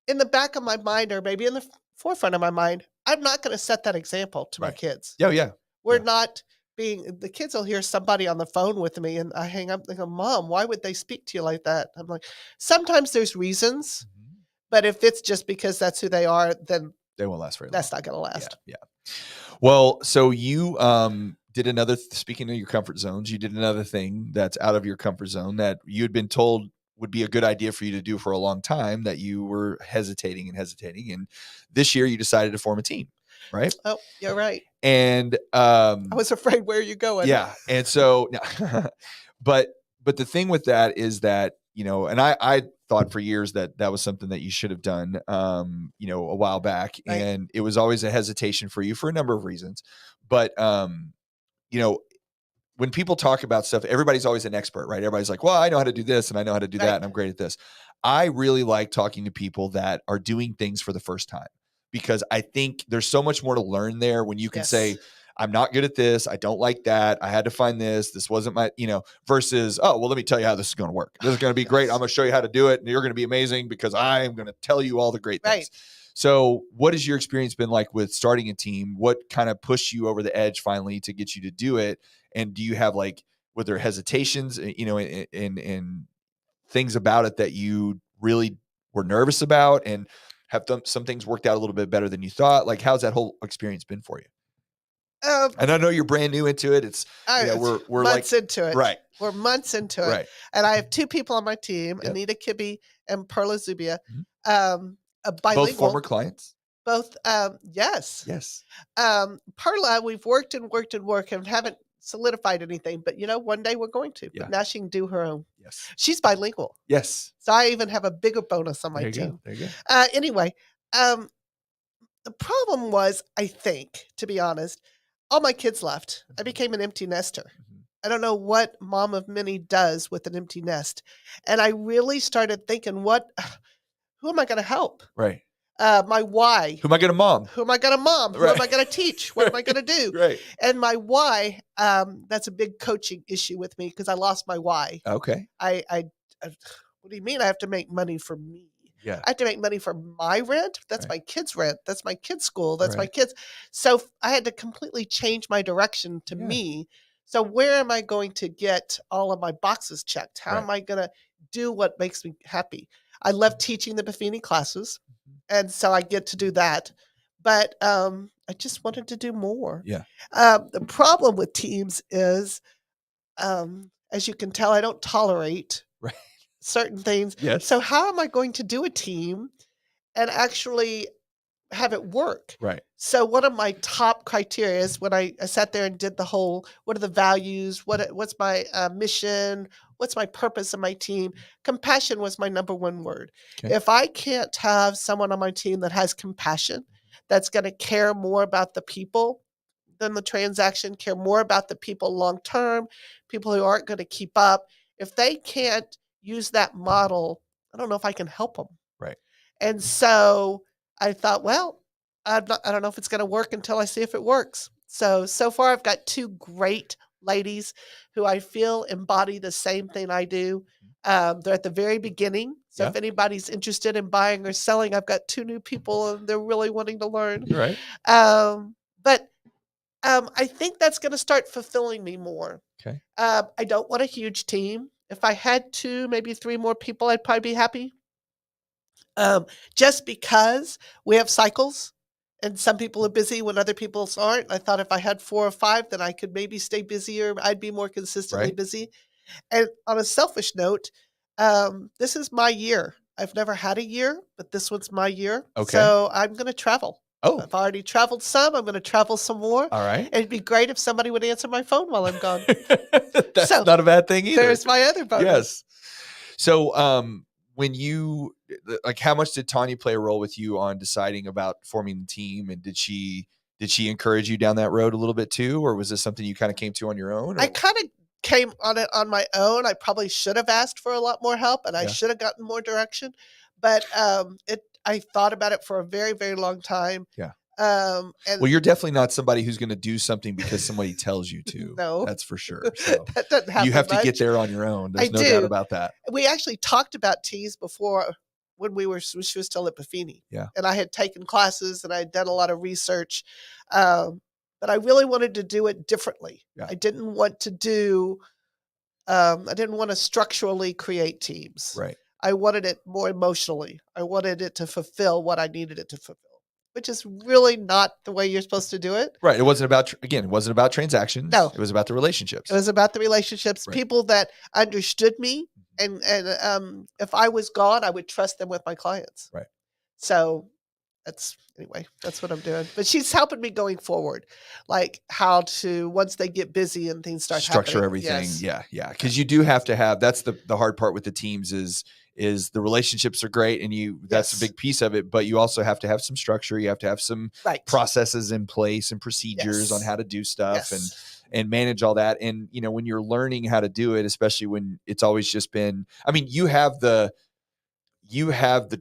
in the back of my mind, or maybe in the forefront of my mind, I'm not going to set that example to my kids. Oh, yeah. We're not the kids will hear somebody on the phone with me, and I hang up and go, Mom, why would they speak to you like that? I'm like, sometimes there's reasons, but if it's just because that's who they are, then they won't last very long. That's not going to last. Yeah. Well, so you did another, speaking of your comfort zones, you did another thing that's out of your comfort zone that you had been told would be a good idea for you to do for a long time, that you were hesitating. And this year you decided to form a team, right? Oh, you're right. And I was afraid, where are you going? Yeah. And so, but the thing with that is that, and I thought for years that was something that you should have done, a while back. Right. And it was always a hesitation for you for a number of reasons. But, when people talk about stuff, everybody's always an expert, right? Everybody's like, well, I know how to do this and I know how to do that, and I'm great at this. I really like talking to people that are doing things for the first time, because I think there's so much more to learn there when you can say, I'm not good at this. I don't like that. I had to find this. This wasn't my, versus, oh, well, let me tell you how this is going to work. This is going to be great. I'm going to show you how to do it, and you're going to be amazing because I am going to tell you all the great things. Right. So what has your experience been like with starting a team? What kind of pushed you over the edge finally to get you to do it? And do you have, like, were there hesitations, and things about it that you really were nervous about, and have some things worked out a little bit better than you thought? Like, how's that whole experience been for you? And I know you're brand new into it. It's, we're months into it. Right. We're months into it. Right. And I have two people on my team, Anita Kibbe and Perla Zubia, bilingual. Both former clients? Both, yes. Yes. Perla, we've worked and haven't solidified anything, but one day we're going to. But now she can do her own. Yes. She's bilingual. Yes. So I even have a bigger bonus on my team. There you go. Anyway, the problem was, I think, to be honest, all my kids left. I became an empty nester. I don't know what mom of many does with an empty nest. And I really started thinking, who am I going to help? Right. My why. Who am I going to mom? Who am I going to mom? Who am I going to teach? What am I going to do? Right. And my why, that's a big coaching issue with me, because I lost my why. Okay. I what do you mean I have to make money for me? Yeah. I have to make money for my rent. That's my kids' rent. That's my kids' school. That's my kids. So I had to completely change my direction to me. So where am I going to get all of my boxes checked? How am I going to do what makes me happy? I love teaching the Buffini classes, and so I get to do that. But I just wanted to do more. Yeah. The problem with teams is, as you can tell, I don't tolerate certain things. Yes. So how am I going to do a team and actually have it work? Right. So one of my top criteria is when I sat there and did the whole, what are the values? What's my mission? What's my purpose of my team? Compassion was my number one word. Okay. If I can't have someone on my team that has compassion, that's going to care more about the people than the transaction, care more about the people long term, people who aren't going to keep up. If they can't use that model, I don't know if I can help them. Right. And so I thought, well, I don't know if it's going to work until I see if it works. So far I've got two great ladies who I feel embody the same thing I do. They're at the very beginning. So Yeah. if anybody's interested in buying or selling, I've got two new people and they're really wanting to learn. Right. But I think that's going to start fulfilling me more. Okay. I don't want a huge team. If I had two, maybe three more people, I'd probably be happy. Just because we have cycles and some people are busy when other people aren't. I thought if I had 4 or 5, then I could maybe stay busier. I'd be more consistently Right. busy. And on a selfish note, this is my year. I've never had a year, but this one's my year. Okay. So I'm going to travel. Oh. I've already traveled some. I'm going to travel some more. All right. And it'd be great if somebody would answer my phone while I'm gone. That's So, not a bad thing either. There's my other bonus. Yes. So, when you like, how much did Tanya play a role with you on deciding about forming the team, and did she encourage you down that road a little bit too, or was this something you kind of came to on your own? Or? I kind of came on it on my own. I probably should have asked for a lot more help, and I Yeah. should have gotten more direction. But I thought about it for a very, very long time. Yeah. And Well, you're definitely not somebody who's going to do something because somebody teled you to. No. That's for sure. So that doesn't happen you have much. to get there on your own. There's I no doubt do. about that. We actually talked about teas before when she was still at Buffini. Yeah. And I had taken classes and I had done a lot of research. But I really wanted to do it differently. Yeah. I didn't want to structurally create teams. Right. I wanted it more emotionally. I wanted it to fulfill what I needed it to fulfill, which is really not the way you're supposed to do it. Right. It wasn't about, again, it wasn't about transactions. No. It was about the relationships. It was about the relationships, Right. people that understood me. And if I was gone, I would trust them with my clients. Right. So that's what I'm doing. But she's helping me going forward, like how to, once they get busy and things start structure happening. everything. Yes. Yeah. Yeah. Because you do have to have, that's the hard part with the teams is the relationships are great and that's a big piece of it, but you also have to have some structure. You have to have some processes in place and procedures on how to do stuff and manage all that. And, when you're learning how to do it, especially when it's always just been, I mean, you have the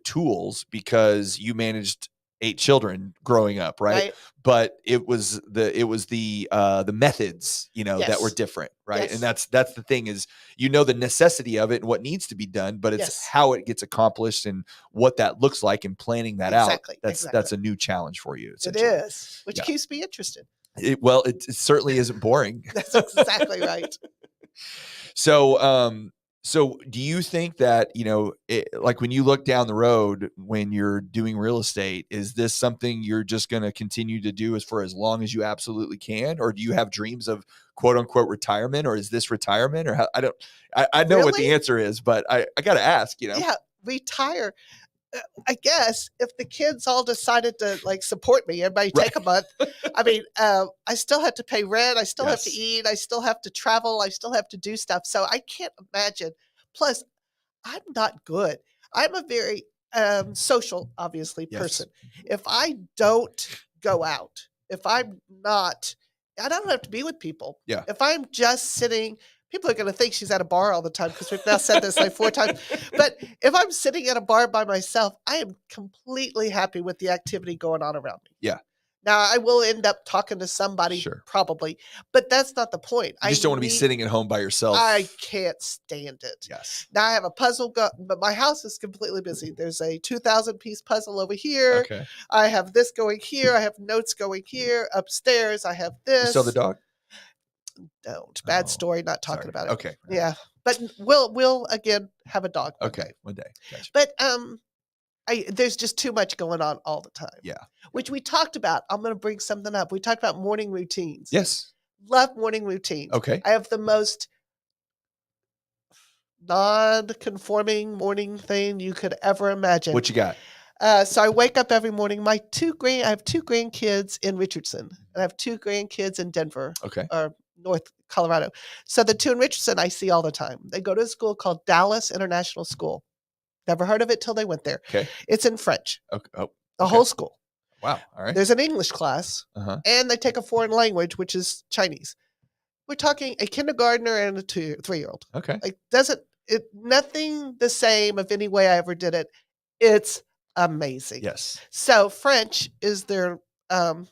tools because you managed 8 children growing up, right? But it was the methods, that were different, right? And that's the thing is, the necessity of it and what needs to be done, but it's how it gets accomplished and what that looks like and planning that out. That's a new challenge for you. It is, which keeps me interested. It certainly isn't boring. That's exactly right. So do you think that, like when you look down the road, when you're doing real estate, is this something you're just going to continue to do for as long as you absolutely can? Or do you have dreams of quote unquote retirement, or is this retirement? Or I know what the answer is, but I got to ask, Yeah, retire. I guess if the kids all decided to support me, everybody take a month. I mean, I still have to pay rent. I still have to eat. I still have to travel. I still have to do stuff. So I can't imagine. Plus, I'm not good. I'm a very social, obviously, person. If I don't go out, if I'm not, I don't have to be with people. Yeah. If I'm just sitting, people are going to think she's at a bar all the time because we've now said this 4 times. But if I'm sitting at a bar by myself, I am completely happy with the activity going on around me. Yeah. Now, I will end up talking to somebody probably, but that's not the point. You just don't want to be sitting at home by yourself. I can't stand it. Yes. Now I have a puzzle, but my house is completely busy. There's a 2,000-piece puzzle over here. Okay. I have this going here. I have notes going here. Upstairs, I have this. You still have the dog? Don't. Bad story. Not talking about it. Okay. Yeah, but we'll again have a dog. One day. Gotcha. But there's just too much going on all the time. Yeah. Which we talked about. I'm going to bring something up. We talked about morning routines. Yes. Love morning routines. Okay. I have the most non-conforming morning thing you could ever imagine. What you got? So I wake up every morning. I have 2 grandkids in Richardson, and I have 2 grandkids in Denver, Okay. or North Colorado. So the 2 in Richardson I see all the time. They go to a school called Dallas International School. Never heard of it till they went there. Okay. It's in French. Okay. Oh, The okay. whole school. Wow. All right. There's an English class, Uh-huh. and they take a foreign language, which is Chinese. We're talking a kindergartner and a 3-year-old. Okay. Like, nothing the same of any way I ever did it. It's amazing. Yes. So French is their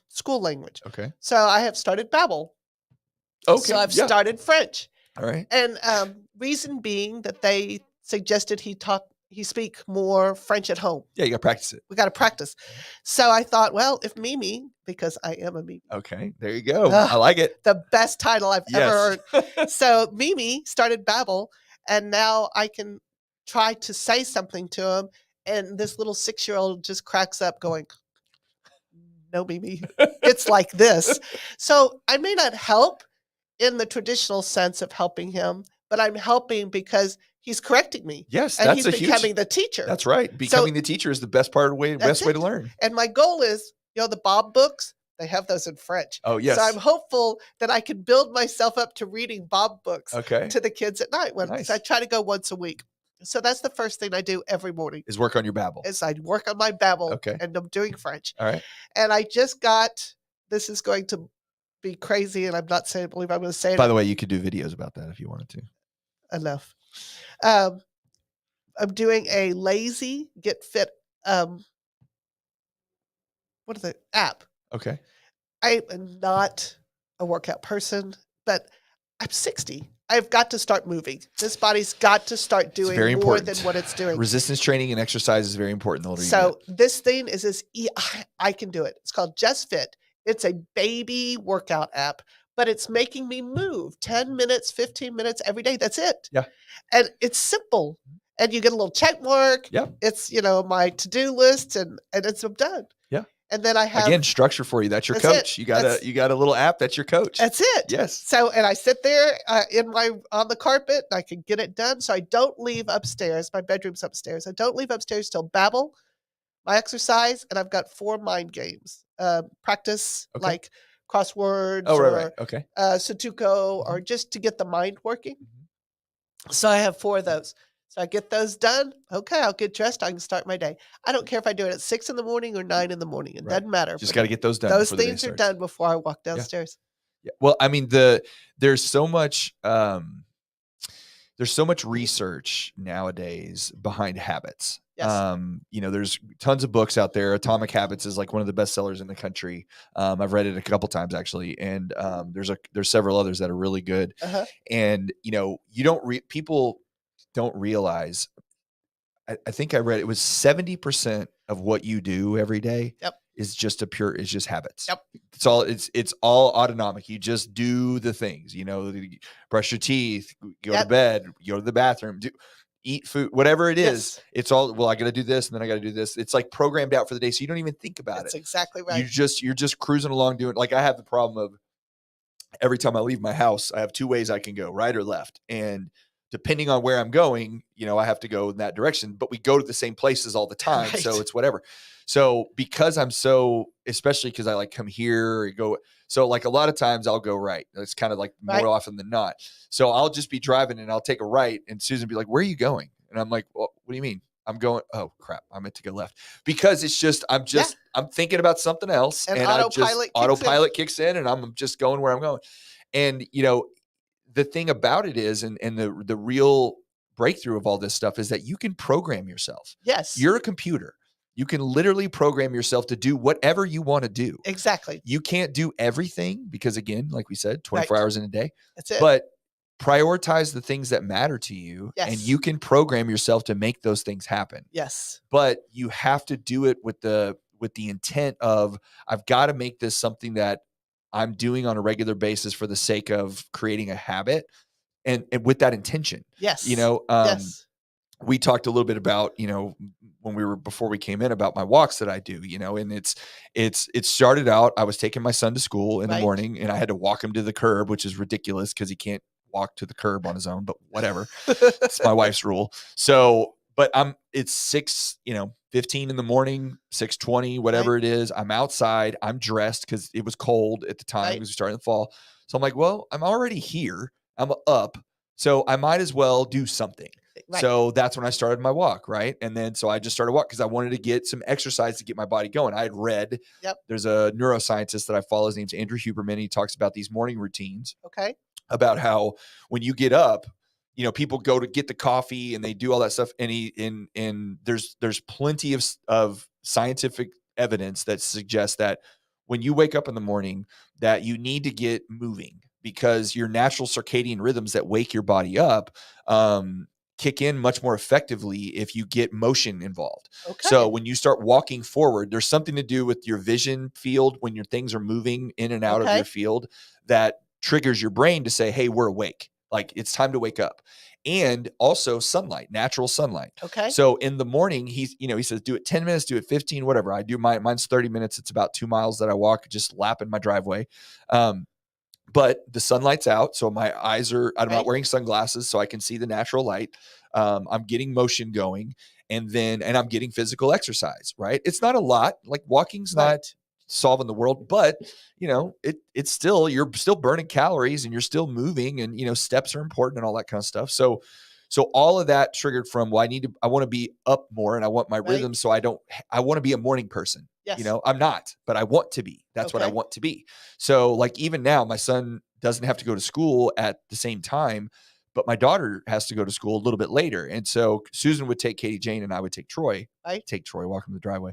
school language. Okay. So I have started Babbel. Okay. So I've started French. All right. And reason being that they suggested he speak more French at home. Yeah, you got to practice it. We got to practice. So I thought, well, if Mimi, because I am a Mimi. Okay, there you go. I like it. The best title I've ever Yes. heard. So Mimi started Babbel, and now I can try to say something to him, and this little 6-year-old just cracks up going, no, Mimi, it's like this. So I may not help in the traditional sense of helping him, but I'm helping because he's correcting me. Yes, and that's he's becoming the teacher. That's right. Becoming the teacher is the best way to learn. And my goal is, the Bob books, they have those in French. Oh, yes. So I'm hopeful that I can build myself up to reading Bob books to the kids at night. Nice. I try to go once a week. So that's the first thing I do every morning. Is work on your Babbel. Is I work on my Babbel. Okay. And I'm doing French. All right. And I just this is going to be crazy, and I'm not saying, believe I'm going to say it. By the way, you could do videos about that if you wanted to. Enough. I'm doing a lazy get fit. What is the app? Okay. I am not a workout person, but I'm 60. I've got to start moving. This body's got to start doing more than what it's doing. Resistance training and exercise is very important the older you get. This thing is I can do it. It's called Just Fit. It's a baby workout app, but it's making me move 10 minutes, 15 minutes every day. That's it. Yeah. And it's simple. And you get a little check mark. Yeah. It's, my to-do list, and I'm done. Yeah. And then I have, again, structure for you. That's your coach. You got a little app. That's your coach. That's it. Yes. So, and I sit there on the carpet, and I can get it done. So I don't leave upstairs. My bedroom's upstairs. I don't leave upstairs till Babbel, my exercise, and I've got 4 mind games. Practice like crosswords right. Okay. Sudoku, or just to get the mind working. So I have 4 of those. So I get those done. Okay, I'll get dressed. I can start my day. I don't care if I do it at 6 in the morning or 9 in the morning. It doesn't matter. Just got to get those done. Those things are done before I walk downstairs. Yeah. Well, I mean, there's so much research nowadays behind habits. Yes. There's tons of books out there. Atomic Habits is like one of the best sellers in the country. I've read it a couple times actually. And there's several others that are really good. Uh-huh. And, people don't realize, I think I read it was 70% of what you do every day is just habits. Yep. It's all autonomic. You just do the things, brush your teeth, go to bed, go to the bathroom, eat food, whatever it is. It's all, well, I got to do this, and then I got to do this. It's like programmed out for the day. So you don't even think about it. That's exactly right. You're just cruising along doing, like I have the problem of every time I leave my house, I have 2 ways I can go, right or left. And depending on where I'm going, I have to go in that direction, but we go to the same places all the time. Right. So it's whatever. So because especially because I like come here or go, so like a lot of times I'll go right. It's kind of like more often than not. So I'll just be driving and I'll take a right, and Susan be like, "Where are you going?" And I'm like, "Well, what do you mean?" I'm going, "Oh crap, I meant to go left," because it's just, I'm thinking about something else, and autopilot kicks in, and I'm just going where I'm going. And, the thing about it is, and the real breakthrough of all this stuff is that you can program yourself. Yes. You're a computer. You can literally program yourself to do whatever you want to do. Exactly. You can't do everything because, again, like we said, 24 hours in a day. That's it. But prioritize the things that matter to you, and you can program yourself to make those things happen. Yes. But you have to do it with the intent of, I've got to make this something that I'm doing on a regular basis for the sake of creating a habit, and with that intention. Yes. Yes. We talked a little bit about, before we came in, about my walks that I do, and it started out, I was taking my son to school in the morning, and I had to walk him to the curb, which is ridiculous because he can't walk to the curb on his own, but whatever. It's my wife's rule. So, but it's 6:15 in the morning, 6:20, whatever it is. I'm outside. I'm dressed because it was cold at the time because we started in the fall. So I'm like, well, I'm already here. I'm up. So I might as well do something. Right. So that's when I started my walk, right? And then so I just started walking because I wanted to get some exercise to get my body going. I had read, there's a neuroscientist that I follow. His name's Andrew Huberman. He talks about these morning routines. Okay. About how when you get up, people go to get the coffee and they do all that stuff. And there's plenty of scientific evidence that suggests that when you wake up in the morning, that you need to get moving because your natural circadian rhythms that wake your body up kick in much more effectively if you get motion involved. Okay. So when you start walking forward, there's something to do with your vision field when your things are moving in and out of your field that triggers your brain to say, hey, we're awake. Like it's time to wake up. And also sunlight, natural sunlight. Okay. So in the morning, he says, do it 10 minutes, do it 15, whatever. I do mine's 30 minutes. It's about 2 miles that I walk, just lapping my driveway. But the sunlight's out. So my eyes I'm not wearing sunglasses so I can see the natural light. I'm getting motion going and I'm getting physical exercise, right? It's not a lot. Like walking's not solving the world, but it's still, you're still burning calories and you're still moving and, steps are important and all that kind of stuff. So all of that triggered from, well, I want to be up more and I want my rhythm. So I want to be a morning person. Yes. I'm not, but I want to be. That's what I want to be. So like even now, my son doesn't have to go to school at the same time, but my daughter has to go to school a little bit later. And so Susan would take Katie Jane and I would take Troy. Take Troy, walk him the driveway.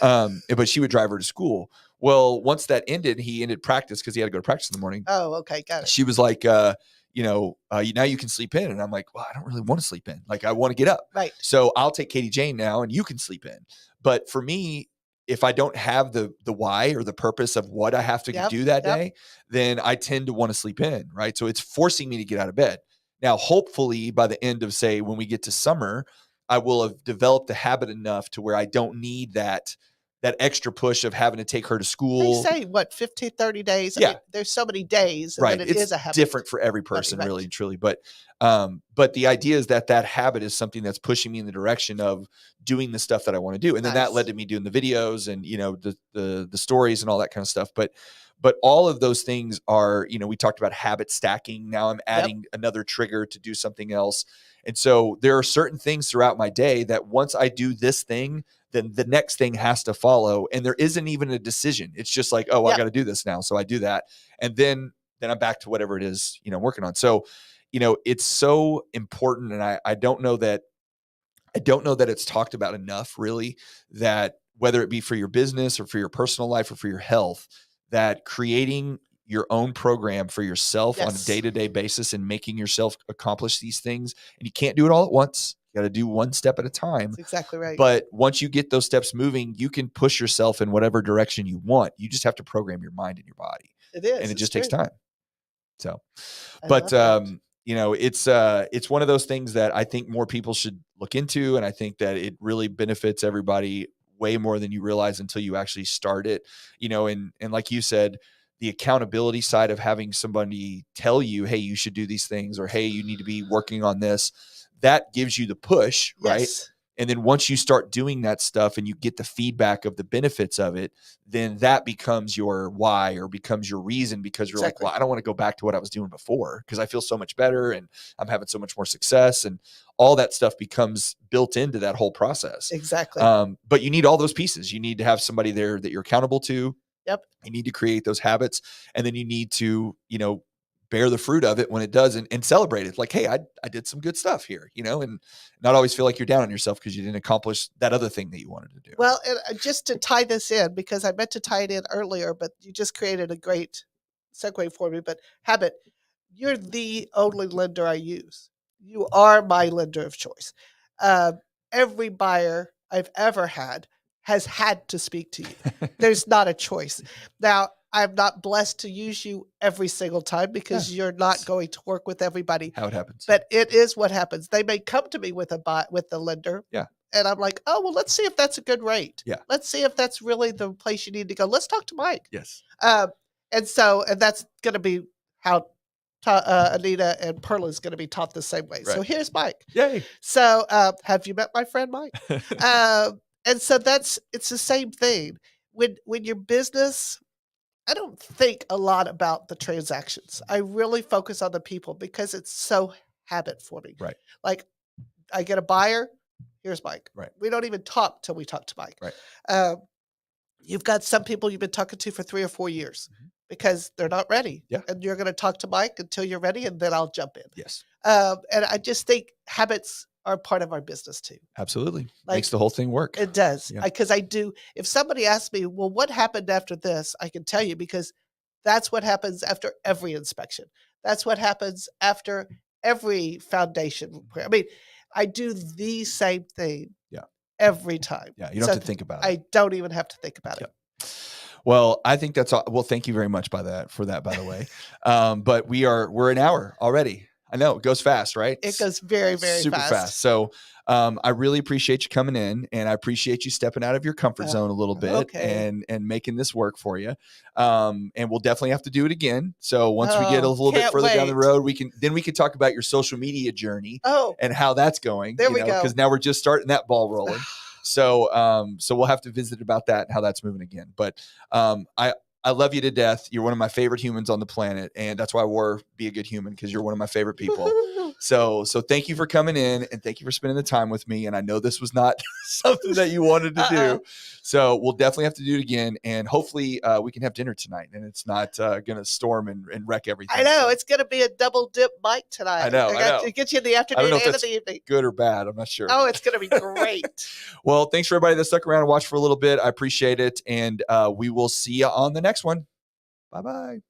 But she would drive her to school. Well, once that ended, he ended practice because he had to go to practice in the morning. Oh, okay. Got it. She was like, now you can sleep in. And I'm like, well, I don't really want to sleep in. Like I want to get up. Right. So I'll take Katie Jane now and you can sleep in. But for me, if I don't have the why or the purpose of what I have to do that day, then I tend to want to sleep in, right? So it's forcing me to get out of bed. Now, hopefully by the end of, say, when we get to summer, I will have developed the habit enough to where I don't need that extra push of having to take her to school. They say, 15, 30 days? Yeah. I mean, there's so many days. And then it is a habit. It's different for every person, really and truly. But the idea is that habit is something that's pushing me in the direction of doing the stuff that I want to do. And then that led to me doing the videos and, the stories and all that kind of stuff. But all of those things are, we talked about habit stacking. Now I'm adding another trigger to do something else. And so there are certain things throughout my day that once I do this thing, then the next thing has to follow. And there isn't even a decision. It's just like, oh, I got to do this now. So I do that. And then I'm back to whatever it is, I'm working on. So, it's so important. And I don't know that it's talked about enough, really, that whether it be for your business or for your personal life or for your health, that creating your own program for yourself on a day-to-day basis and making yourself accomplish these things. And you can't do it all at once. You got to do one step at a time. That's exactly right. But once you get those steps moving, you can push yourself in whatever direction you want. You just have to program your mind and your body. It is. And it just takes time. So, but it's one of those things that I think more people should look into. And I think that it really benefits everybody way more than you realize until you actually start it, and like you said, the accountability side of having somebody tell you, hey, you should do these things, or, hey, you need to be working on this, that gives you the push, right? And then once you start doing that stuff and you get the feedback of the benefits of it, then that becomes your why or becomes your reason, because you're like, well, I don't want to go back to what I was doing before because I feel so much better and I'm having so much more success, and all that stuff becomes built into that whole process. Exactly. But you need all those pieces. You need to have somebody there that you're accountable to. Yep. You need to create those habits, and then you need to, bear the fruit of it when it does and celebrate it. Like, hey, I did some good stuff here, and not always feel like you're down on yourself because you didn't accomplish that other thing that you wanted to do. Well, and just to tie this in, because I meant to tie it in earlier, but you just created a great segue for me. But habit, you're the only lender I use. You are my lender of choice. Every buyer I've ever had has had to speak to you. There's not a choice. Now, I'm not blessed to use you every single time because you're not going to work with everybody. How it happens. But it is what happens. They may come to me with the lender. Yeah. And I'm like, oh, well, let's see if that's a good rate. Yeah. Let's see if that's really the place you need to go. Let's talk to Mike. Yes. And that's going to be how Anita and Perla is going to be taught the same way. So Right. here's Mike. Yay. So have you met my friend Mike? And so it's the same thing. When your business, I don't think a lot about the transactions. I really focus on the people because it's so habit forming. Right. Like I get a buyer, here's Mike. Right. We don't even talk till we talk to Mike. Right. You've got some people you've been talking to for 3 or 4 years because they're not ready. Yeah. And you're going to talk to Mike until you're ready, and then I'll jump in. Yes. And I just think habits are part of our business too. Absolutely. Like, makes the whole thing work. It does. Yeah. Because I do. If somebody asks me, well, what happened after this? I can tell you because that's what happens after every inspection. That's what happens after every foundation. I mean, I do the same thing every time. Yeah. You don't have to think about it. I don't even have to think about it. Well, I think that's all. Well, thank you very much for that, by the way. But we're an hour already. I know it goes fast, right? It goes very, very super fast. So I really appreciate you coming in, and I appreciate you stepping out of your comfort zone a little bit and making this work for you. And we'll definitely have to do it again. So once we get a little bit further down the road, we can talk about your social media journy and how that's going. There we go. Because now we're just starting that ball rolling. So we'll have to visit about that and how that's moving again. But I love you to death. You're one of my favorite humans on the planet. And that's why we're Be a Good Human, because you're one of my favorite people. So thank you for coming in, and thank you for spending the time with me. And I know this was not something that you wanted to do. So we'll definitely have to do it again. And hopefully we can have dinner tonight, and it's not going to storm and wreck everything. I know. It's going to be a double dip Mike tonight. I know. It gets you in the afternoon and in the evening. Good or bad, I'm not sure. Oh, it's going to be great. Well, thanks for everybody that stuck around and watched for a little bit. I appreciate it. And we will see you on the next one. Bye-bye.